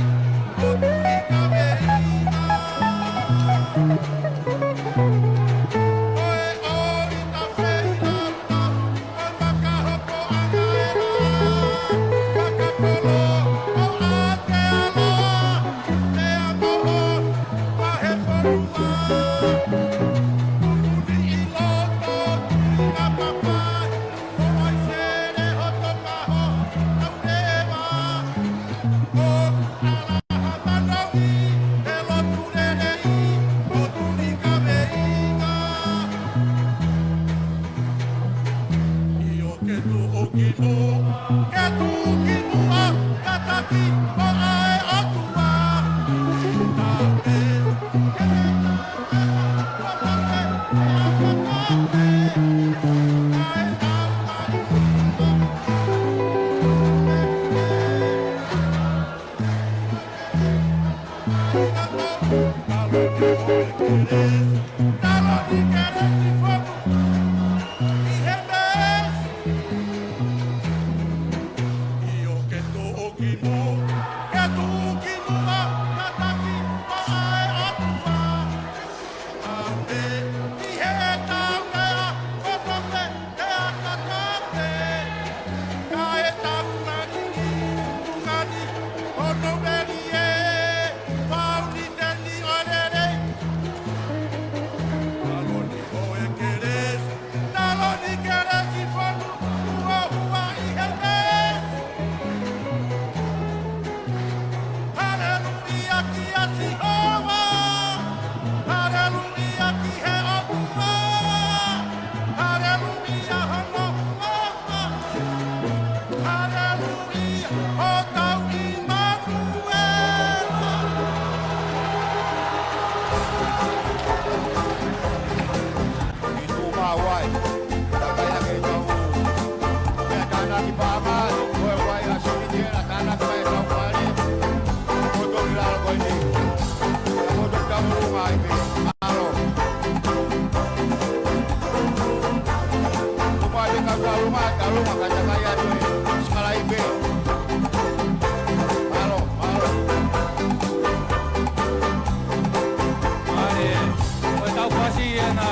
O tui ka veina. Koe ori ta whei lau lau. O whakahoko ana e la. Whakakolo o a te aloa. E a mohor ma he whanua. Umuni i loto tui ngā papai. O wai sere hoto kaho tau nema. O alaha manohi e lotu rerei. O tui ka veina. Io che tu o chi no, che tu chi no a kataki o ae o tua. Tate, io che tu o chi no, che tu chi no a kataki o ae o tua. Ate, i he tau mea, o toke e a katate. Ka e tau ngani, ngani, o no meri e, whau ni teni o rerei. Taloni o e keres, taloni keres i whanu, ua hua i he mes. Hallelujah ki a si hoa, hallelujah ki he o tua, hallelujah hono hoa, hallelujah o tau Immanuela. Itu mawai, takaya ke tau. Ya tanah di pama, koe wai asini dia la tanah koe tau pare. Motor di lal koe ni. Motor kamu rumah ibe. Alo. Rumah ibe kau rumah, kalau kata kaya tu skala ibe. Alo, alo. Mare, koe tau pasi e na.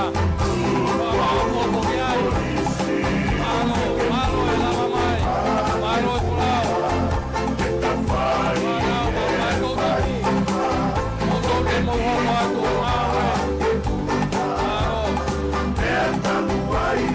Whakahoko ki ai. Malo, malo e lava mai. Malo e pulau. Malo, mai koutaki. Moto ke mohoko atu ngawe. Malo. Malo e puaki.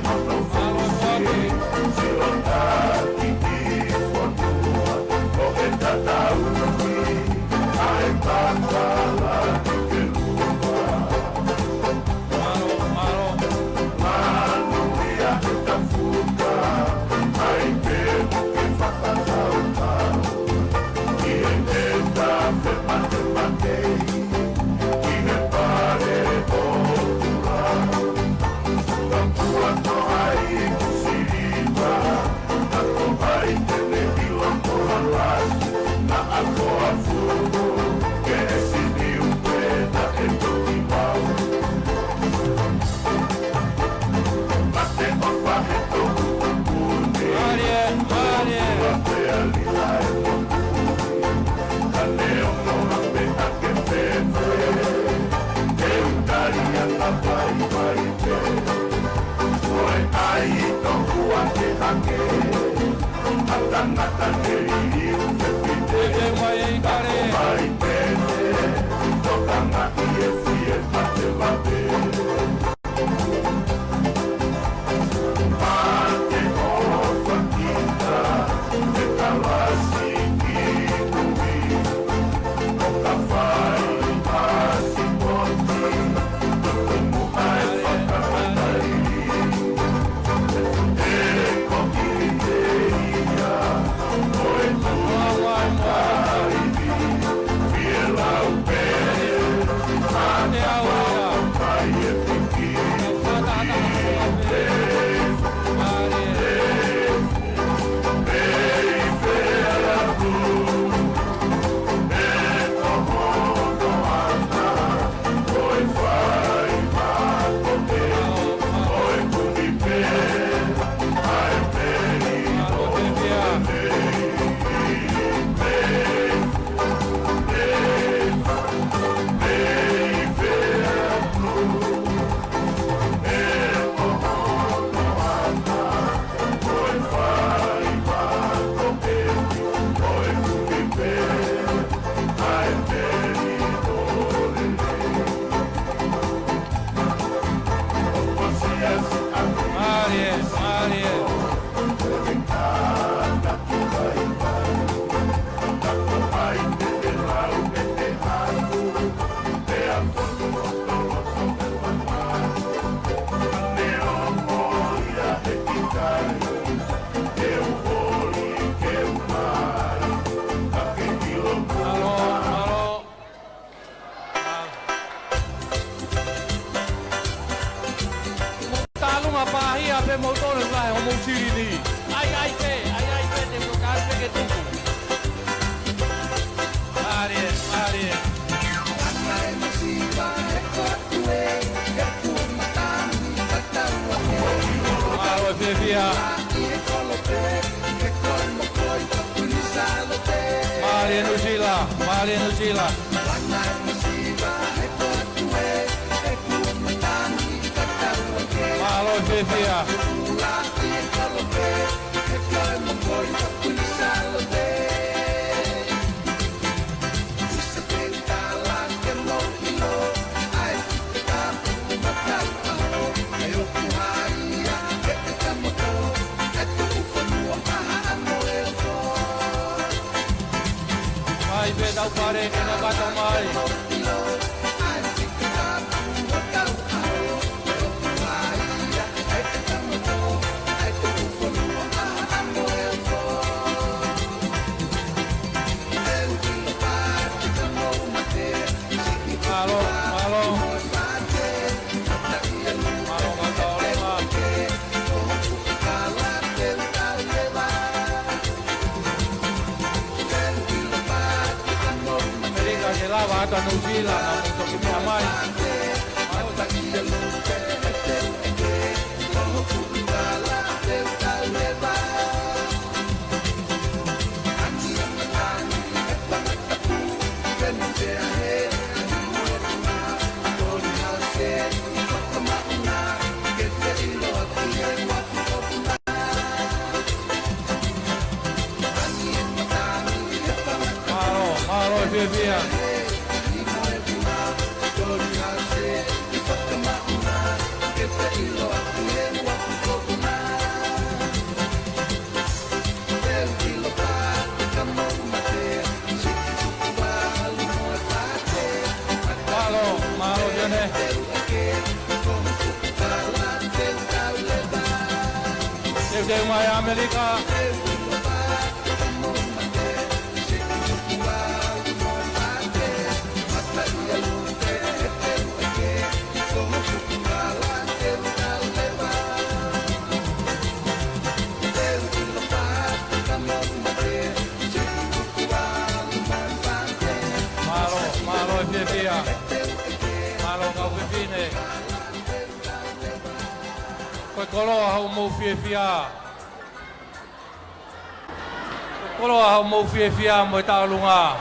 Fia mo ta lunga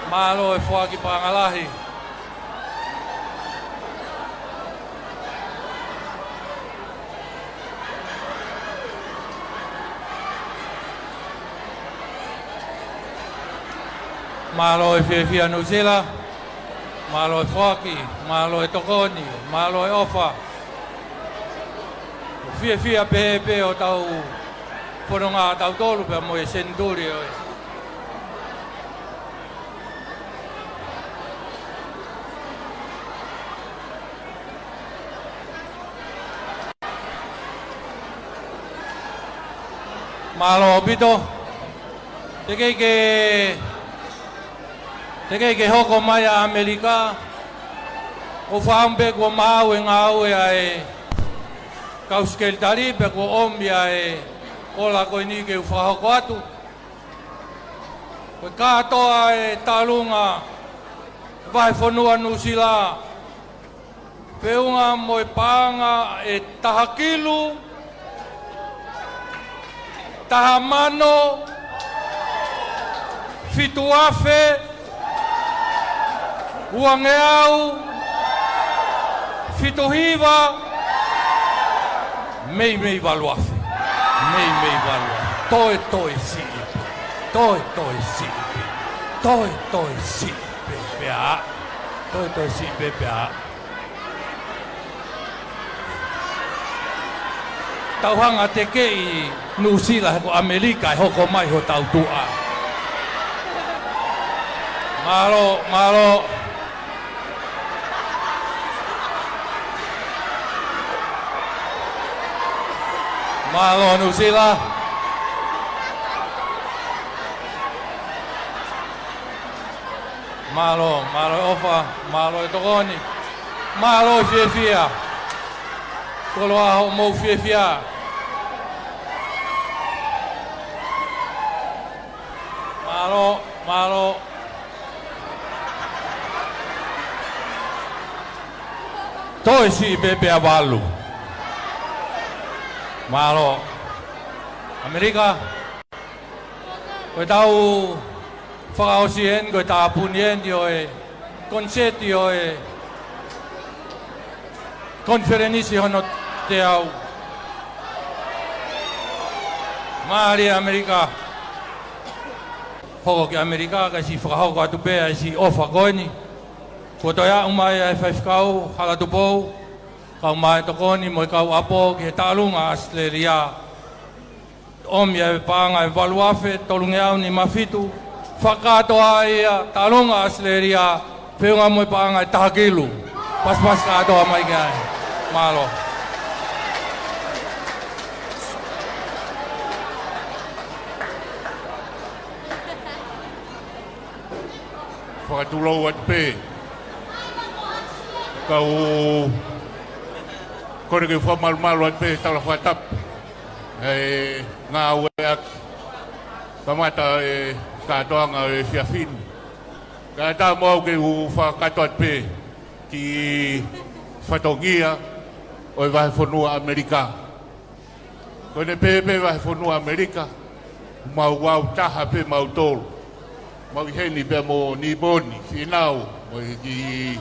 malo e fo ki pangalahi Malo e Whiawhia New Zealand, malo e Whaki, malo e Tokoni, malo e Ofa. Whiawhia pehe o tau whanonga tau tolu pe mo e Senduri oi. Malo pito, te kei ke hoko mai a Amerika, o whaampe ko mau e ngau e ai kauskeltari pe ko ombia e ola ko ni ke whahoko atu. Ko katoa e talunga, vai whanua nusila, peunga mo e panga e tahakilu, tahamano, fituafe, uangeau, fituhiva, mei valuafe, mei valuafe, toi si, pepea, toi si, pepea. Tauhanga te kei New Zealand ko Amerika e hoko mai ho tau tua. Malo. Malo New Zealand. Malo ofa, malo e Tokoni. Malo e Whiawhia. Kolo aho mo Whiawhia. Malo. Toi si bebe a valu. Malo. Amerika. Koe tau whakaosien, koe tā punien yo e konseti yo e konferenisi hono te au. Maari Amerika. Hoko ki Amerika ka si whakahoko atu pēa si ofa koini. Ko toia umai e whaifkau halatu pou. Kau mai tokoni mo i kau apo ki he tālunga Australia. Omia e pānga e valuafe, tolunge au ni mawhitu. Whakatoa ia tālunga Australia. Whiunga mo i pānga e tahakilu. Pas katoa mai kai. Malo. Whakatulou atu pē. Kau kore ke whamalu atu pē tala whatap. Ngā ue ak. Kamata e katoanga e whiawhin. Ka tā mau ke whakato atu pē. Ki whatongia o e wahe whanua Amerika. Kone pē wahe whanua Amerika. Mau wau taha pē mau tolu. Mau heni pe mo ni boni finau mo ki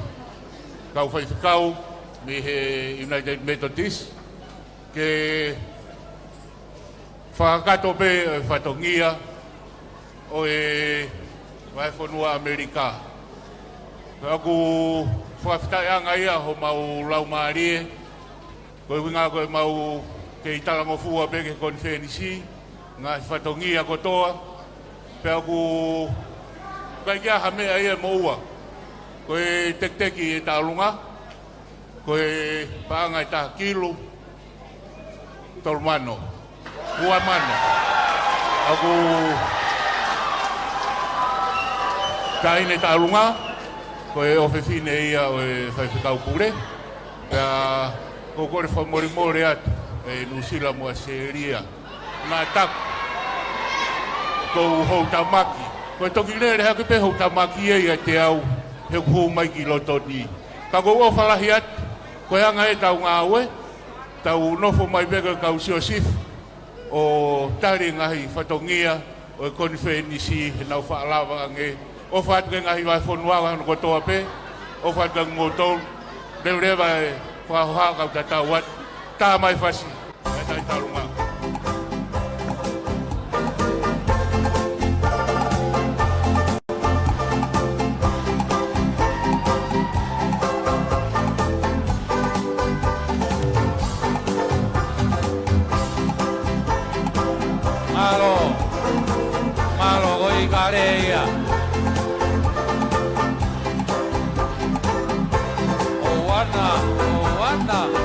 kau whaifakau me he United Methodist ke whakato pe whatongia o e whaiwhanua Amerika. Aku whawhitaianga ia ho mau lau maarie koe winga koe mau ke italango fua pe ke konferenisi ngā whatongia kotoa pe aku kai kia hamea ia moua. Koe tekteki e tālunga. Koe paanga e tahakilu. Tolmano. Uamano. Aku taine tālunga. Koe ofefine ia o e whaifekau pure. Pea kokore whamorimore atu. E nusila mua seria. Ngā taku. Kou hou tamaki. Koe toki lere hake pe hou tamaki e te au he kuhu mai ki loto ni. Ka kou o whalahi atu, koe anga e tau ngā ue, tau nofo mai bega kau siosif o tari ngahi whatongia o e konferenisi he nau whaalawa ange. O whaatke ngahi vai whonuawa hano kotoa pe, o whaatke ngotol, reurewa e whahoha kau tatau atu, tā mai whasi, e tai tarunga. Anda.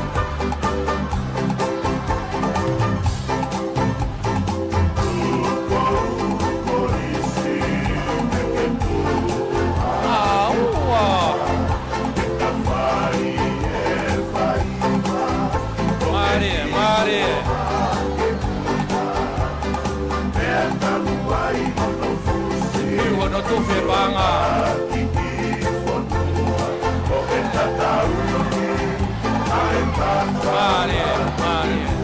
No tu fe banga Mare, mare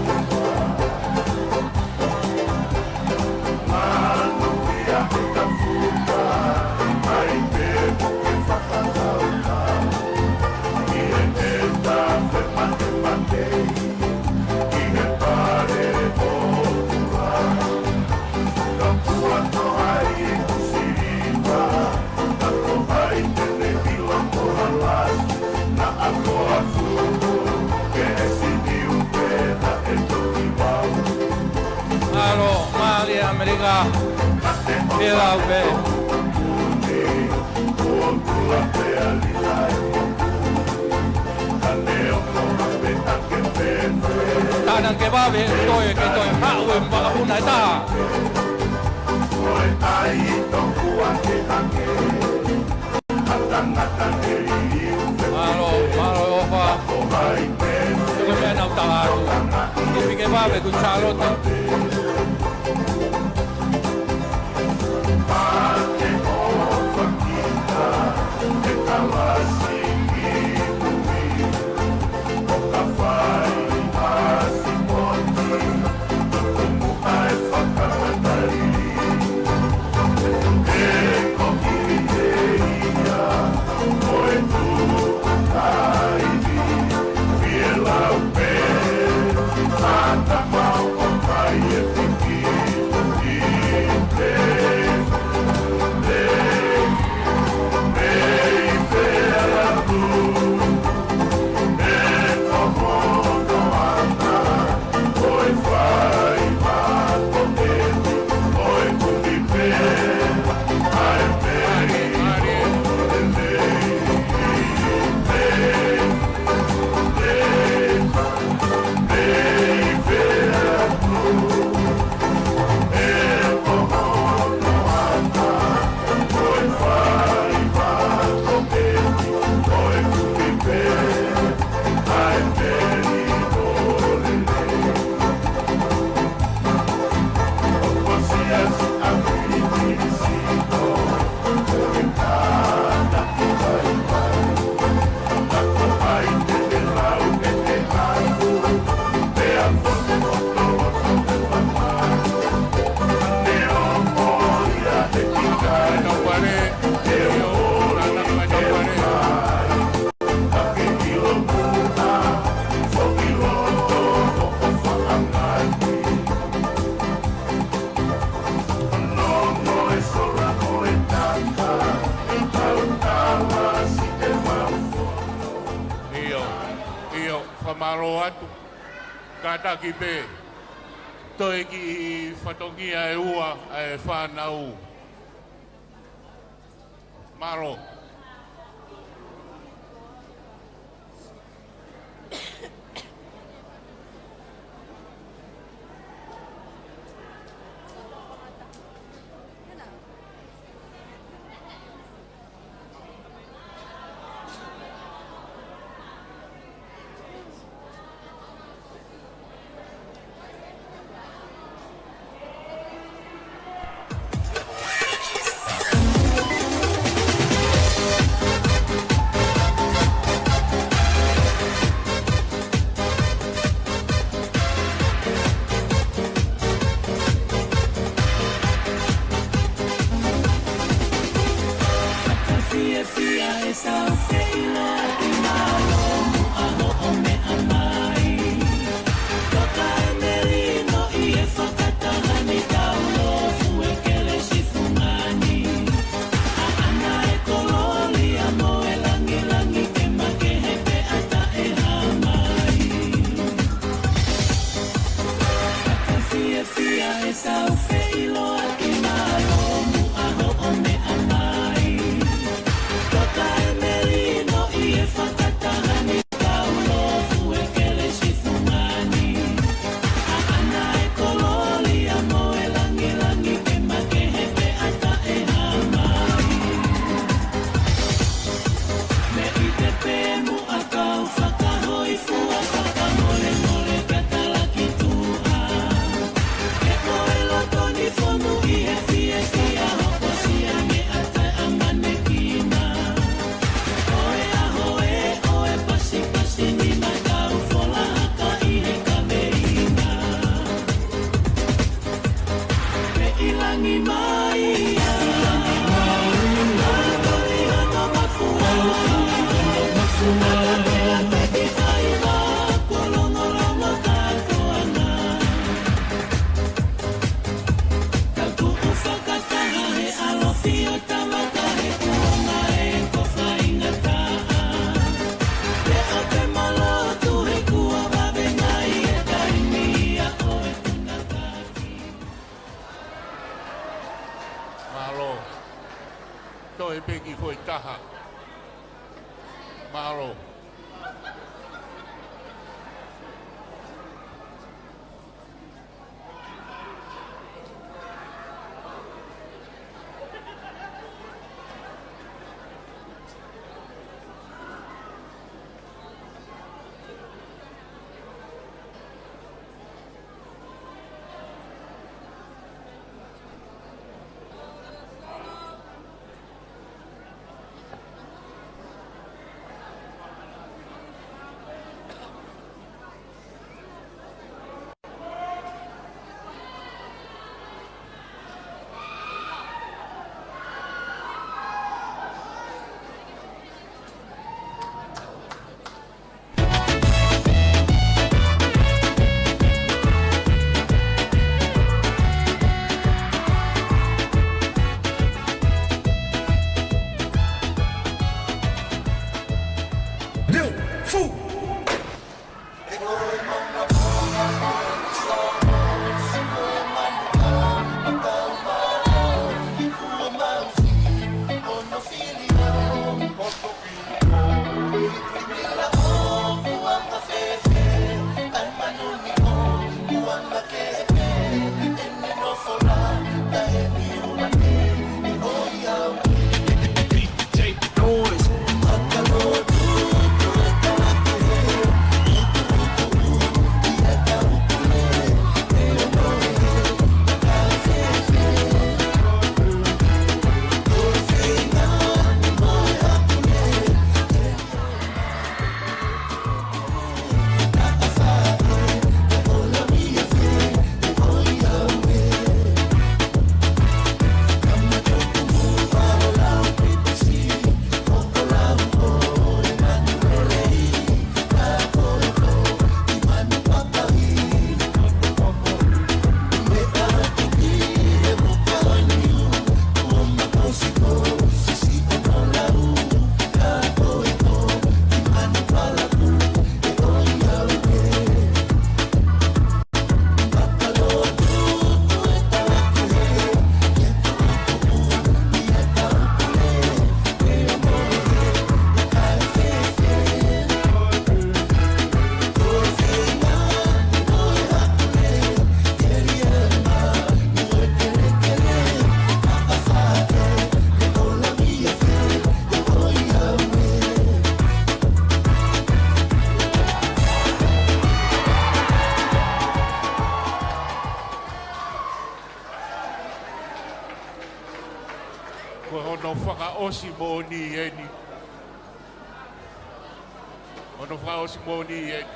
Alo, mare, America Pela ube Tanang ke babe, toi hau mga punay ta Alo, ofa Ito kami ang tawaro Hindi ke babe, kung salot Maro atu kata ki pe toi ki fatongia e ua e whanau Maro peki foi taha. Maro. Ko hono whaka osi mōni eni. Hono whaka osi mōni eni.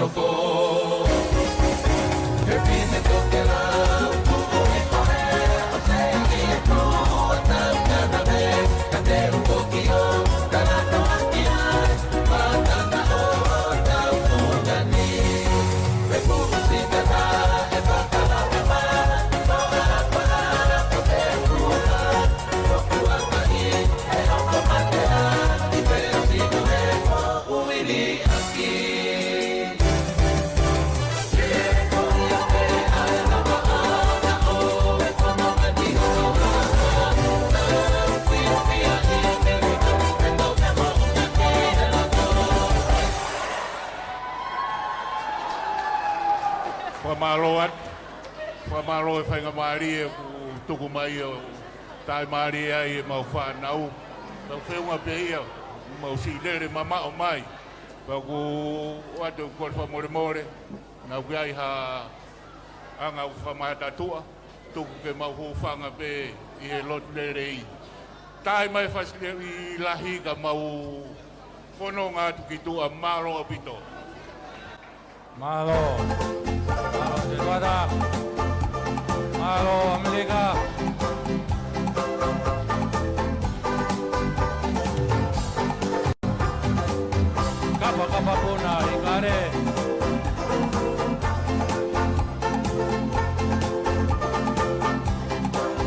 loko Ke pine toke la Uko me koe O se ki e ko O tau kana me Ka te ukoki o Kana no aki ai Matana o tau kongani Me puku si kata E pakala me ma Toa kwa O te ukuna Toku akai E hoko matea I peo sino e ko Uili aki Whamalo e whainga maari e ku tuku mai o tai maari ai e mau whanau. Tau whiunga pe ia, mau si lere mama o mai. Pau ku watu kore whamore more, nau ki ai ha anga u whamata tua, tuku ke mau hu whanga pe i he lot lere i. Tai mai whasile i lahi ka mau whanonga tuki tua maro o pito. Malo. Malo te tuada. Malo Amerika. Kapa puna ikare.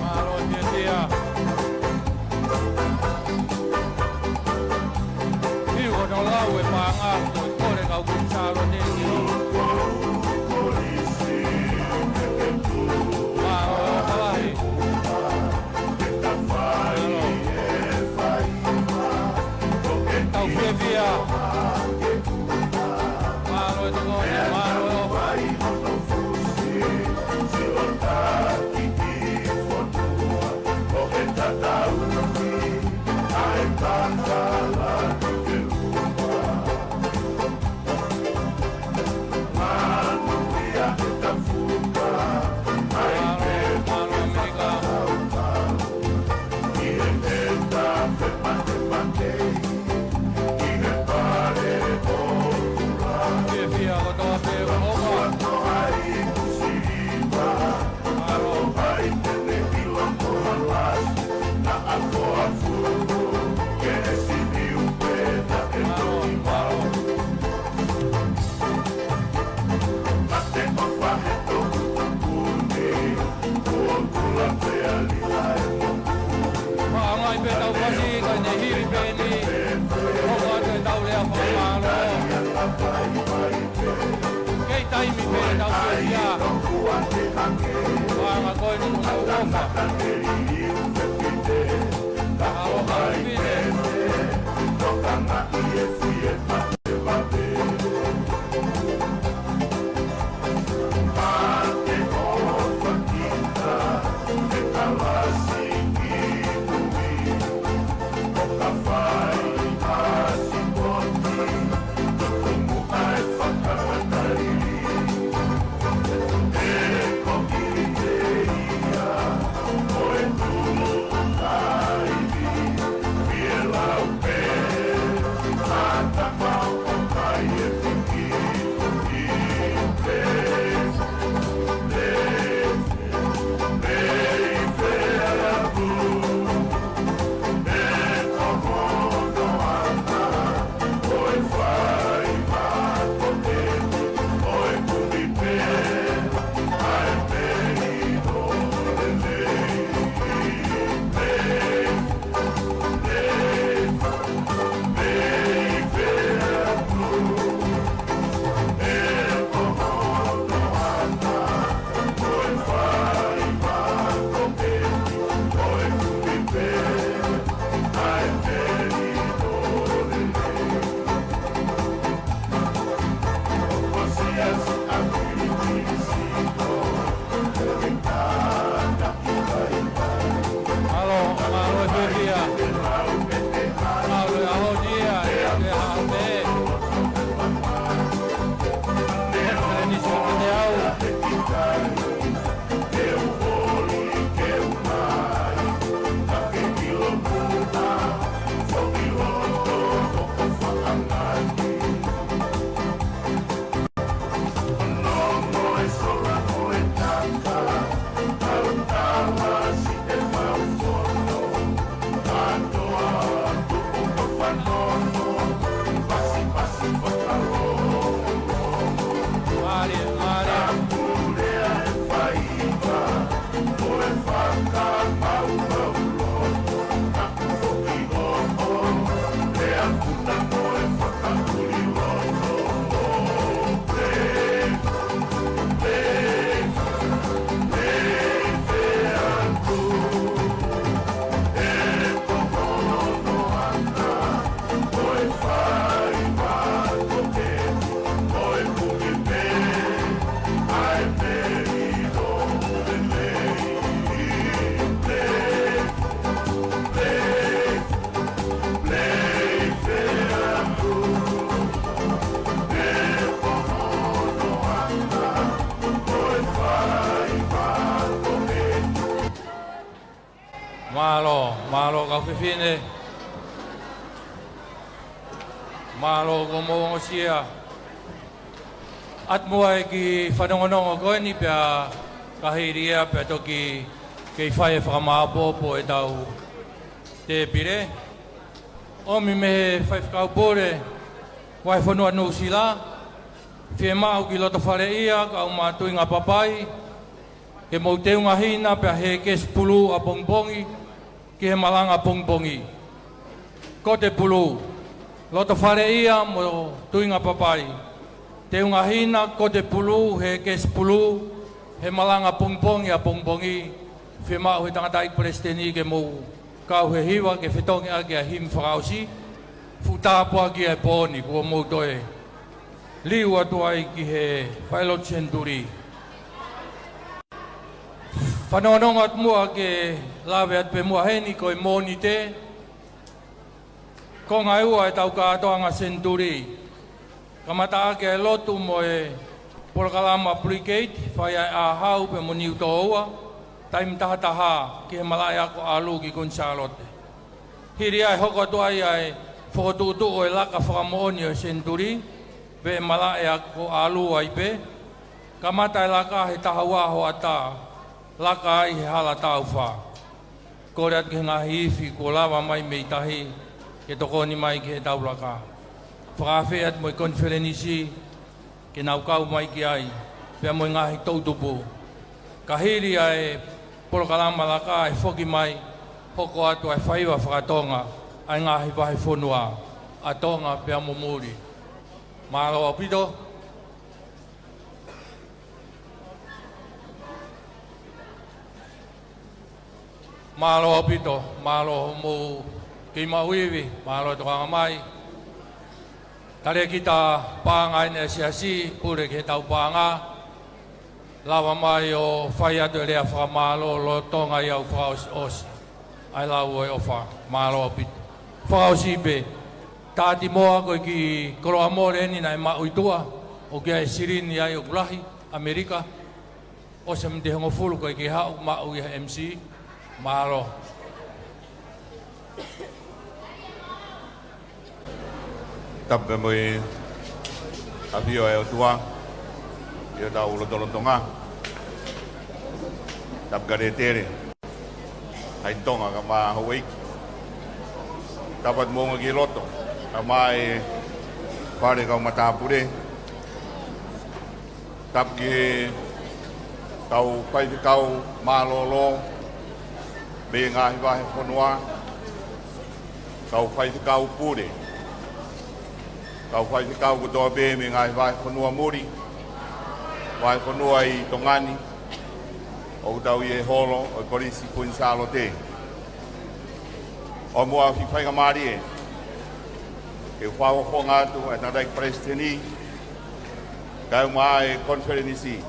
Malo dia. Iu no lau e panga to kore kau kunsalo ni. Malo kau fifine. Malo gomo sia. At mua ki whanongonongo koe ni pia kahiria pia toki kei whae whakamaapopo e tau te pire. Omi me whae whakaupore wai whanua nou sila. Whie mau ki loto whare ia ka au mātui ngā papai. Ke mau teu ngā hina pia he kes pulu a bongbongi ki he malanga bongbongi. Ko te pulu. Loto whare ia mo tui ngā papai. Te unga hina ko te pulu, he kes pulu, he malanga pongpongi a pongpongi, whie mau he tangata i presteni ke mou kau he hiwa ke whetongi ake a him whakausi, futāpua ki e pōni kua mou toe. Liu atu ai ki he Whailot Centuri. Whanononga at mua ke lawe at pe mua heni ko e mōni te, ko ngai ua e tau ka atoanga Centuri. Kamata ake e lotu mo e Polokalama Brigade, whai ai a hau pe mo niu toa, taim tahataha ki he malai ako alu ki Gonzalote. Hiri ai hoko atu ai whakotuutu o e laka whakamooni o Centuri, pe malai ako alu ai pe, kamata e laka he tahawaho ata, laka ai he hala tau wha. Kore at ki ngahi iwi ko lawa mai mei tahi, ke tokoni mai ki he tau laka. Whakawhiat mo i konferenisi ke naukau mai ki ai, pia mo i ngahi tautupu. Ka hiri ai Polokalama laka ai whoki mai, hoko atu ai whaiwa whakatonga, ai ngahi wahi whonua, a tonga pia mo muri. Mahalo apito. Mahalo apito, mahalo mo ki mauiwi, mahalo toka mai. Kare kita pāngai ne siasi, pure ke tau pānga. Lawa mai o whai atu rea whakamalo lo tonga iau whakaosi. Ai lau e ofa, malo apito. Whakaosi pe, tāti moa koe ki koro amore eni nai mauitua, o kia e sirini ai o kulahi, Amerika. O se mte hongo fulu koe ki hau mau iha MC, malo. Tape moi avio e o tua i tau lotolontonga tap kare tere ai tonga ka ma Hawaii tapat monga ki loto ka mai pare ka matapure tap ki tau pai kau malolo be nga hi vai fonua kau pai kau pure kau whai kau ko toa be me ngai vai whanua muri, vai whanua i tongani, o tau i e holo, o korisi Gonzalo te. O mua fi whai kamari e, ke whaua whonga atu e tādai presteni, kau maa e konferenisi,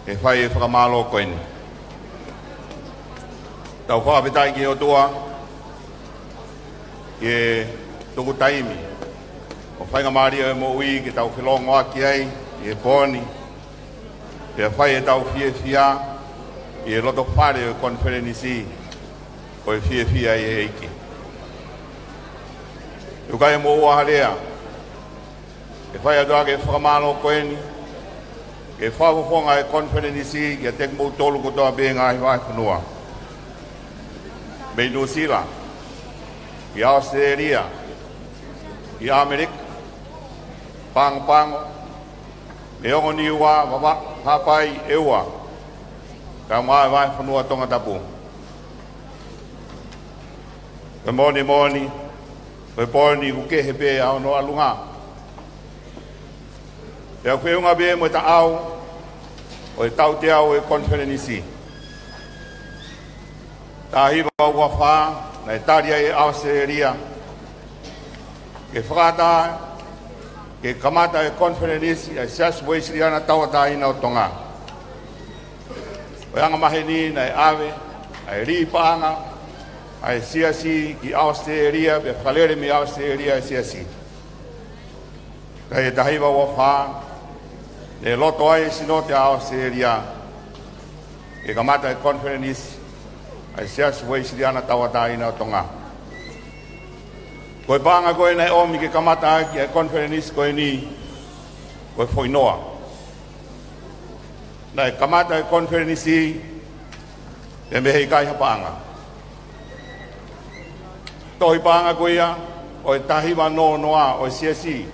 e whai e whakamalo koeni. Tau whaapetai ki o toa, ke tuku taimi, o whainga Maria e mo ui ki tau whilongo aki ai, i e pōni, e whai e tau fie fia, i e loto whare o konferenisi, o e fie fia i e eiki. E kai e mo ua harea, e whai atua ke whakamalo koeni, ke whawawhonga e konferenisi, ki a tek mou tolu kotoa be ngā hi vai whanua. Bei New Zealand, i Australia, i Amerika, pango, me ongo ni ua, papai e ua, ka mai vai whanua tonga tapu. Ka moni, koe pōni uke he pē au no alunga. E a koe unga be mo ta au, o e tau te au e konferenisi. Tā hiwa ua whā, na e taria e Australia, ke whakata, ke kamata e konferenisi, e sias weisiri ana tawata ina o tonga. O anga maheni na e awe, a e ripaanga, a e siasi ki Australia, pe whalere mi Australia e siasi. Ka e tahiwa ua whā, ne loto ai sino te Australia, ke kamata e konferenisi, ai sia suai siriana tawatai na tonga koe panga koe nei omi ke kamata ki e conference koe ni koe foi noa nei kamata e conference e me hei kai hapanga toi panga koe ia o e tahiwa no noa o e siasi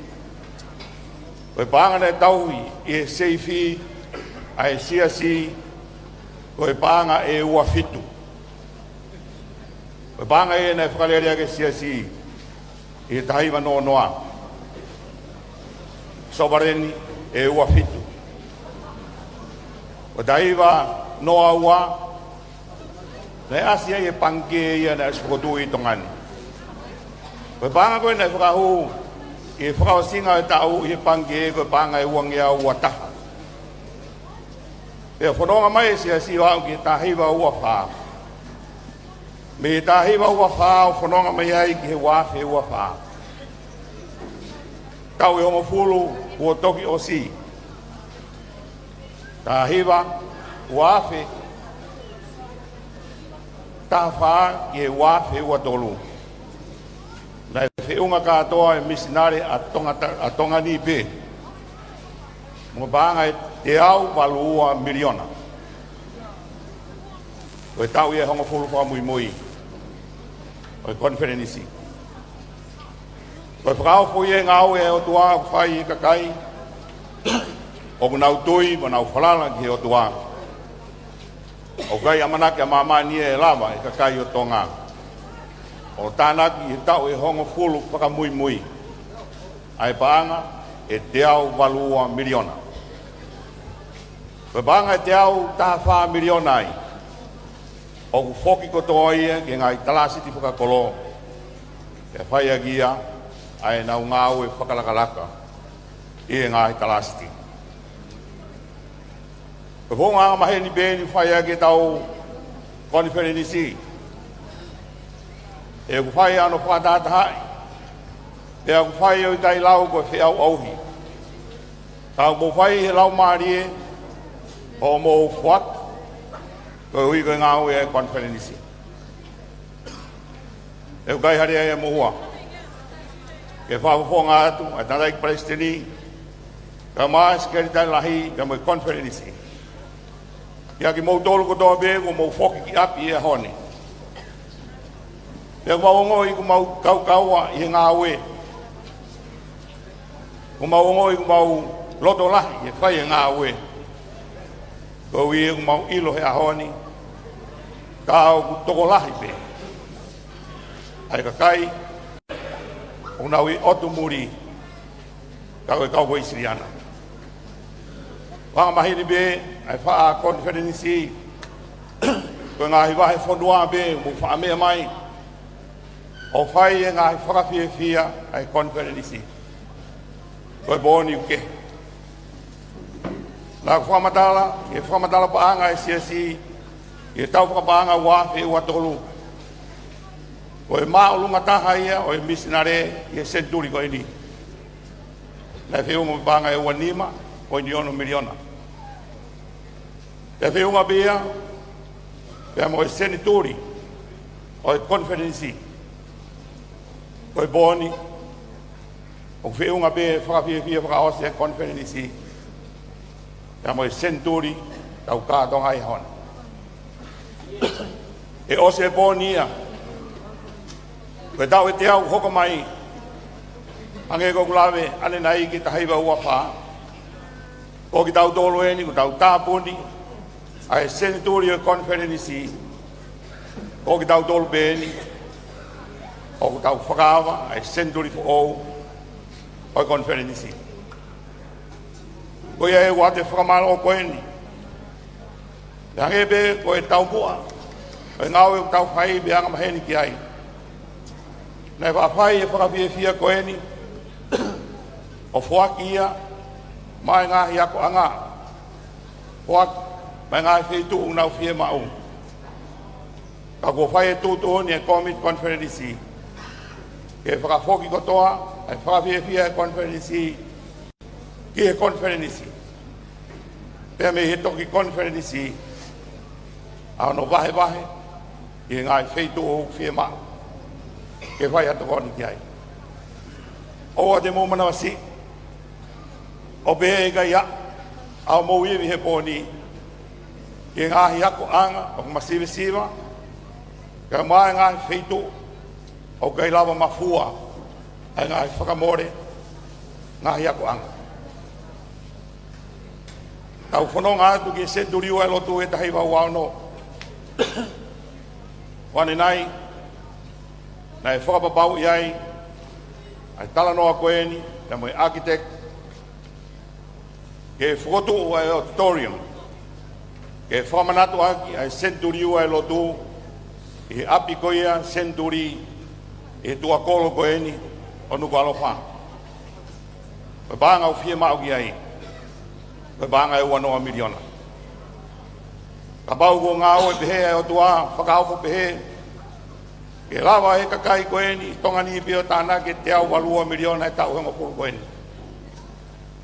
koe panga nei tauhi e seifi ai siasi koe panga e ua fitu koe panga e nei whakaleria ke siasi e tahiwa no noa sobareni e ua fitu o tahiwa noa ua nei asia e pange ia nei asfokotu i tongani koe panga koe nei whakahu e whakaosinga e tau i pange koe panga e uangia ua taha e whanonga mai se si wau ki tahiwa ua wha me tahiwa ua wha o whanonga mai ai ki he wafe ua wha tau e homo fulu ua toki o si tahiwa wafe ta wha ki he wafe ua tolu na e whiunga katoa e misinare a tonga ni pe mo banga e te au valua miliona o e tau ia hongo fulu wha mui mui o e konferenisi o e whakao fui e ngau e o tua whai i kakai o kunau tui mo nau whalala ki o tua o kai amanaki a mamani e lava e kakai o tonga o tānaki e tau e hongo fulu whaka mui mui ai paanga e te au valua miliona Koe banga te au taha wha miliona ai. O ku whoki kotoa ia ke ngai talasiti whakakolo. E whai agia ai nau ngāu e whakalakalaka. I e ngai talasiti. Koe whonga mahe ni bēni whai agia tau konferenisi. E ku whai ano whātātahai. E ku whai o i kai lau koe whiau auhi. Tau mo whai he lau maarie o mo whak, koe hui koe ngāu e konferenisi. E ukai hari e mohua. Ke whawhonga atu, a tātai Palestini, ka maa sikeritai lahi, ka mo konferenisi. Ia ki mou tolu kotoa be, ko mou whoki ki api e honi. Ia kumawongo i kumau kau-kaua i he ngāu e. Kumawongo i kumau loto lahi, e whai e ngāu e. Ko i e mau ilo he ahoni, kāo ku toko lahi pe. Ai ka kai, o nau i otu muri, kāo e kau koe Siriana. Wanga mahiri be, ai wha konferenisi, koe ngāhi wahe whonua be, mu wha mea mai, o whai e ngāhi whakawhia whia, ai konferenisi. Koe bōni uke. Nā whamatala, e whamatala paanga e siasi, e tau whakapaanga wafe ua tolu. O e maulunga taha ia, o e misinare, i e senturi koe ni. Nā whiunga paanga e ua nima, o e niono miliona. E whiunga bia, pia mo e senituri, o e konferensi, o e boni, o whiunga bia whakawhia whakaose e konferensi, Ia mo e senturi tau kātonga i hona. E ose e pōnia. Koe tau e te au hoko mai. Ange ko kulawe ane nai ki tahaiwa ua wha. Ko ki tau tolo eni, ko tau tāpuni. A e senturi o konferenisi. Ko ki tau tolo bēni. O ko tau whakawa, a e senturi fo ou. O konferenisi. Ko ia e wate whakamalo o koe ni. Hange be ko e tau mua. Ko e ngau e tau whai be anga maheni ki ai. Nei whawhai e whakawhia whia koe ni. O whuaki ia. Mai ngahi ako anga. Whuaki. Mai ngahi whitu unau whia mau. Ka ko whai e tūtu ni e Commit Conferenisi. Ke whakawhoki kotoa. E whakawhia whia e konferenisi. Ki e konferenisi. Pea me he toki konferenisi. Ao no vahe vahe. I ngai feitu o fie ma. Ke vai ato koni ki ai. O a te mo mana wasi. O be e gai a. Au mo iwi he pōni. Ke ngahi ako anga. O masiwe siwa. Ka mai ngai feitu. O gai lava mafua. Ai ngai whakamore. Ngahi ako anga. Tau whanonga atu ki se turiu ai lotu e tahi wau au no. Wane nai, nai whakapapau i ai, ai tala noa koeni, na moe architect, ke whakotu o ai auditorium, ke whamanatu aki ai senturiu ai lotu, i api koia senturi, i tua kolo koeni, o nuku alofa. Pe banga o fie mau ki ai, pe banga e wanoa miliona. Ka bau ko ngā o e pehe o tua, whakaofo pehe. Ke lawa e kakai koeni, tongani pio tāna ke te au walua miliona e tau hengo pulu koeni.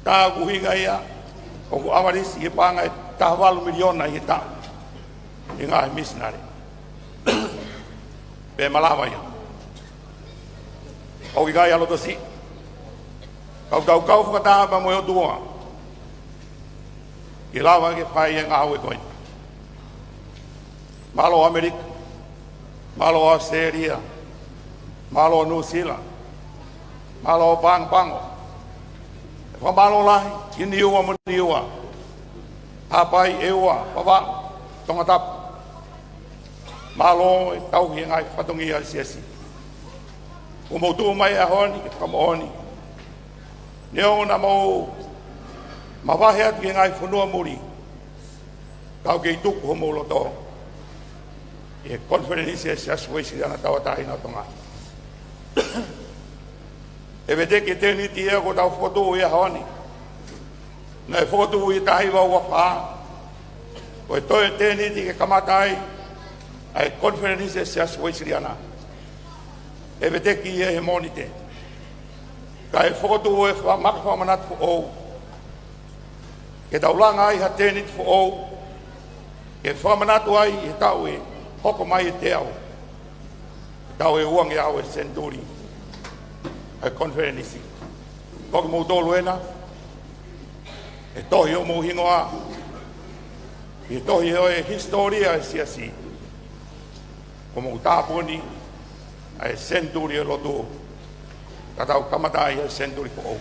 Tā kuhinga ia, o ku awarisi e panga e tā walu miliona i tau. I ngā he misinari. Pe malawa ia. O ki kai alo tosi. Kau whakatāpa mo e o tua. Ke lawa ke whai e ngā hau e koeni. Malo Amerika, malo Australia, malo New Zealand, malo Pango. Fa malo lahi, ini ua muni ua. Hapai e ua, papa, tonga tap. Malo e tau hi ngai whatongi a siasi. O mautu mai a honi, ke whakamohoni. Neo na mau, mawahe atu ki ngai whanua muri. Kau ke i tuku ho maulo tō. E conference se aswesi ana tawatai na tonga. E vede ke teni tia ko tau foto e honi. Na foto e tai wa fa. O to e teni ti ke kamatai. Ai conference se aswesi ana. E vede ki e monite. Ka e foto e fa makfa manat fo o. Ke taulanga ai ha teni fo o. Ke fa manat ai e tau e hoko mai e te au. Tau e uangi au e senturi. Ai konferenisi. Koki mou tolu ena. E tohi o mou hingoa. E tohi o e historia e siasi. Ko mou tāpuni. Ai senturi e lotu. Katau kamatai e senturi ko au.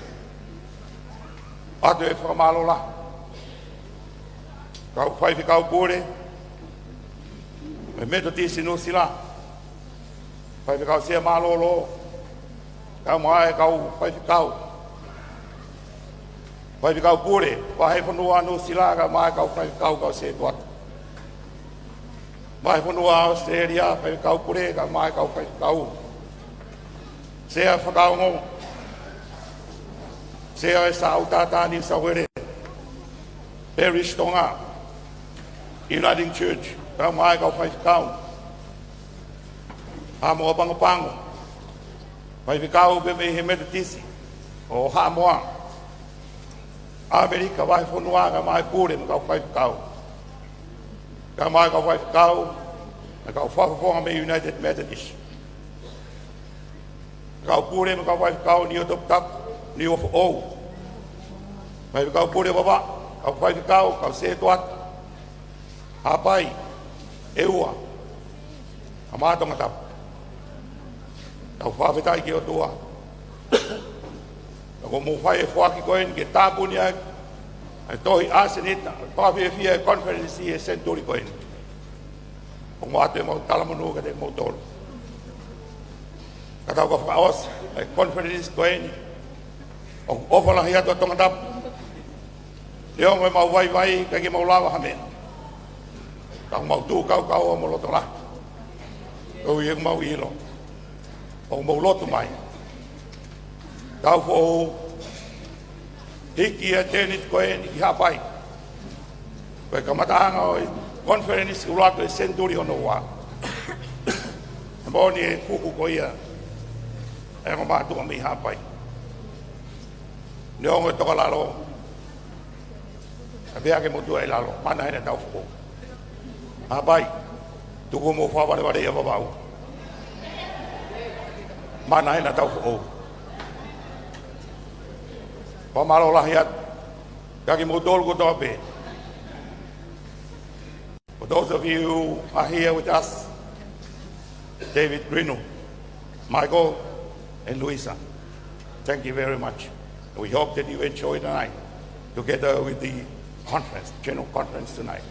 Atu e whakamalola. Kau whaifi kau kore. Me meto tisi no sila. Pai kau sia malolo. Kau mai kau pai kau. Pai kau pure, pai fonua no sila ka mai kau pai kau se tuat. Mai fonua Australia pai kau pure ka mai kau pai kau. Sea fakau ngo. Sea sa utata ni sa were. Parish Tonga. Uniting Church. Kau mai kau fai kau. Amo pango. Fai kau be me hemetisi. O hamoa. Amerika vai fonua ka mai pure kau fai kau. Kau mai kau fai kau. Kau fa me United Methodist. Kau pure kau fai kau ni o top ni o o. Fai kau pure baba. Kau fai kau se tuat. Hapai eua. Amado ngatap. Tau whawhetai ki o tua. Ako mo whai e whaki koen ke tāpuni ai. Ai tohi asenita. Whawhi e fia e conference e senturi koen. O mo atu e mau talamunu ka te mau tolu. Katau ka whaos. Ai conference koen. O ofalahi atu a tongatap. Leo me mau vai ka ki mau lawa hamena. Kau mau tu kau o mo loto la. Kau ia mau ilo. O mau loto mai. Kau fo hiki a tenit koe ni ki hapai. Koe kamatanga o conference ulato e senturi ono wa. Mboni e fuku ko ia. E ngo matu mi hapai. Neo toka lalo. Abia ke mo tu ai lalo. Mana ina tau fuku. Hapai. tuku mo fa wale wale ya babau mana ina tau o pa malo lahiat kaki mo dol ko dobe. For those of you who are here with us, David Grino, Michael and Luisa, thank you very much. We hope that you enjoy the night together with the conference, general conference tonight.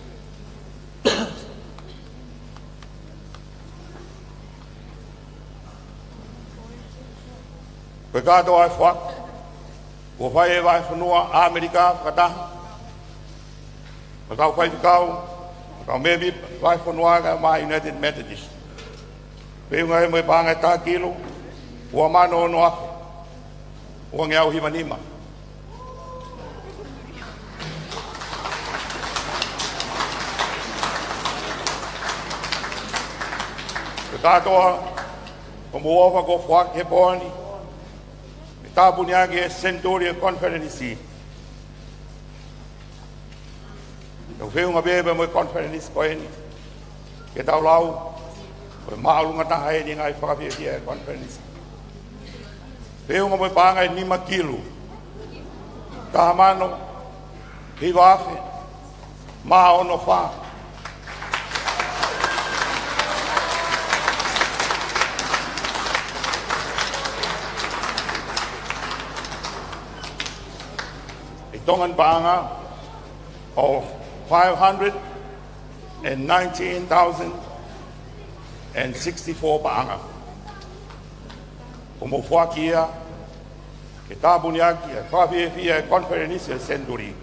Pegado ai fuak, o vai vai funua Amerika kata, pegau vai pegau, pegau maybe vai funua ga ma United Methodist. Peunga mo banga ta kilo, o mano no afe, o ngau himanima. Pegado o mo ova go fuak he boni. Tabunyage Centuria Conference. Eu vejo uma bebe uma conference com ele. Que tal lá o malu ngata hai ni ngai fa via conference. Vejo uma banga ni makilo. Tamano hiwafe ma ono fa. Tongan banga of 519,064 banga. Como foi aqui que está bonito foi via conferência century.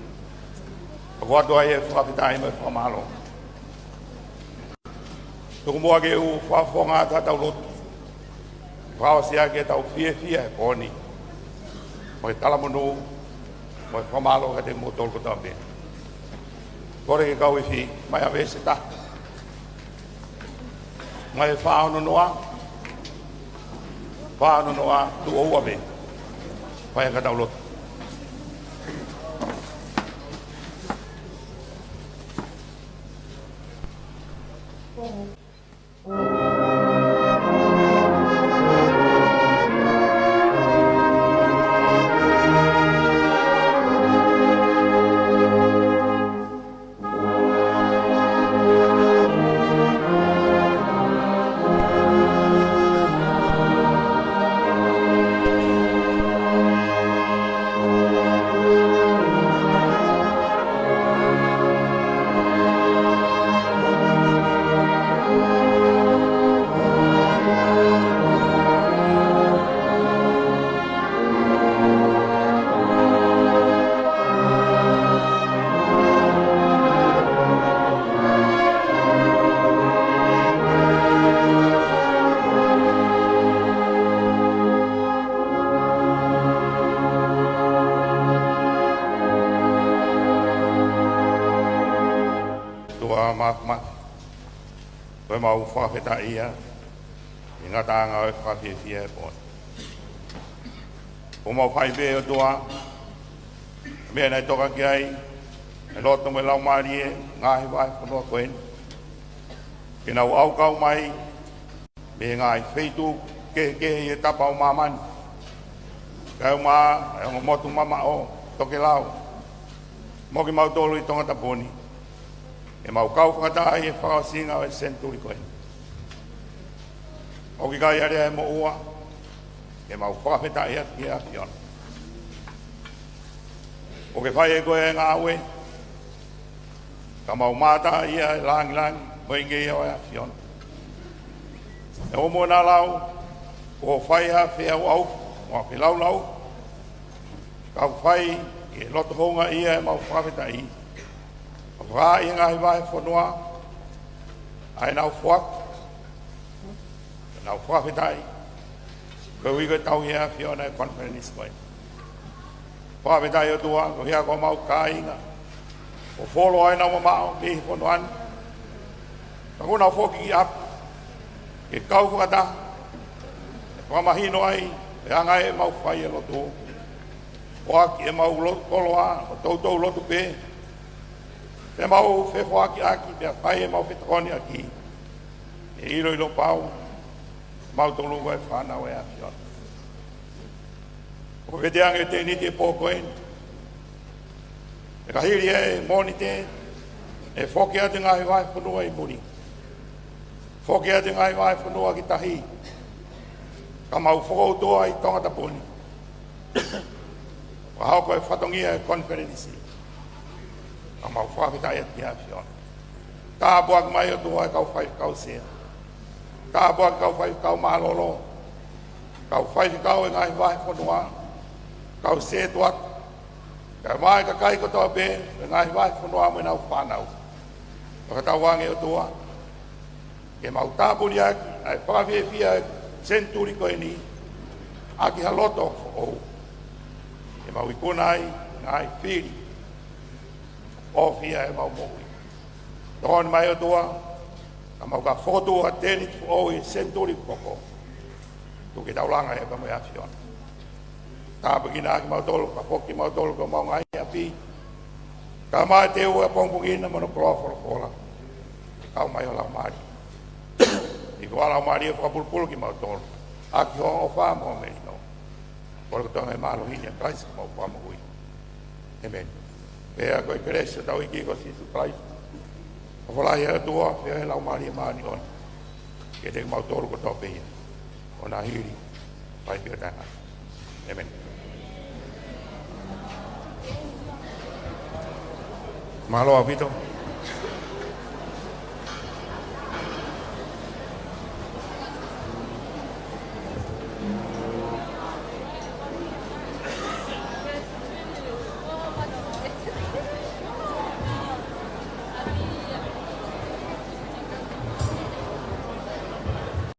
Agora do aí foi time foi malo. Como aqui o foi fongado tá o foi se aqui tá o via boni. Mas tá lá no mas famalo que tem motor que também. Agora que cau fi, mas a vez está. Mas fao no ar do ou bem. Vai cada outro. Mau fa feta ia inga tanga fa fia pon o mau fai be o tua me na toka kai lo to me lau mari ngai vai ko koen que na au kau mai me ngai feitu ke e tapa o maman ka ma o motu mama o to ke lau mo ke mau tolu i tonga taponi e mau kau whakata e whakasinga o e Century koe. O ki kai area e mo ua, e mau whakawheta e ati a whiona. O ke whai e koe e ngā ue, ka mau māta ia e langi, mo inge o e a whiona. E o mo nā lau, o whai ha whia au, o a whilau lau, ka whai e loto honga ia e mau whakawheta i. Wha i ngai vai whanua, ai nau whuak, nau whawhetai, ko wiko tau hea whiona e conference koe. Whawhetai o tua, ko hea ko mau ka inga, o wholo ai nau mamao, mihi whanuan, ka kuna whoki ki ap, ke kau whakata, e whamahino ai, e angai e mau whai e loto, o aki e mau koloa, o tautou loto pe, te mau whewhaki aki, te whai e mau whetokoni aki. E ilo pau, mau tolu koe whanau e afion. O vete ange te ni te pōkoen. E kahiri e moni te, e whoke ate ngai vai whanua i muri. Whoke ate ngai vai whanua ki tahi. Ka mau whakautoa i tangata poni. Wa hao koe whatongia e konferenisi. Ka mau whakita e ti afion. Ka buak mai o tua e kau whai kau sea. Ka buak kau whai kau malolo. Kau whai kau e ngai vai whanua. Kau se tuat. Ka mai ka kai ko toa be, e ngai vai whanua mo nau whanau. Ka wange o tua. Ke mau tāpuni ai whakawhiawhia senturi koe ni. Aki haloto o. Ke mau ikunai ngai whiri. O whia e mau mohui. Tōni mai o tua. Ka mau ka whotu a tēni o i senturi koko. Tu ke taulanga e pa mo awhiona. Ka pagina ki mau tolu, ka poki mau tolu ka mau ngai api. Ka mai te ua pongpongina mano kloforo kola. Kau mai o lau mari. I kua lau mari e whapulpulu ki mau tolu. Aki ho o wha mo meri no. Kora katonga e malo hini a Christ ka mau wha mo hui. Amen. Pea koe keresia tau iki ko sisu Christ. Ka whalahi e tua, pea e lau mari e maani on. Ke te mau tolu ko tau peia. O na hiri. Pai pia tanga. Amen. Malo a Vito.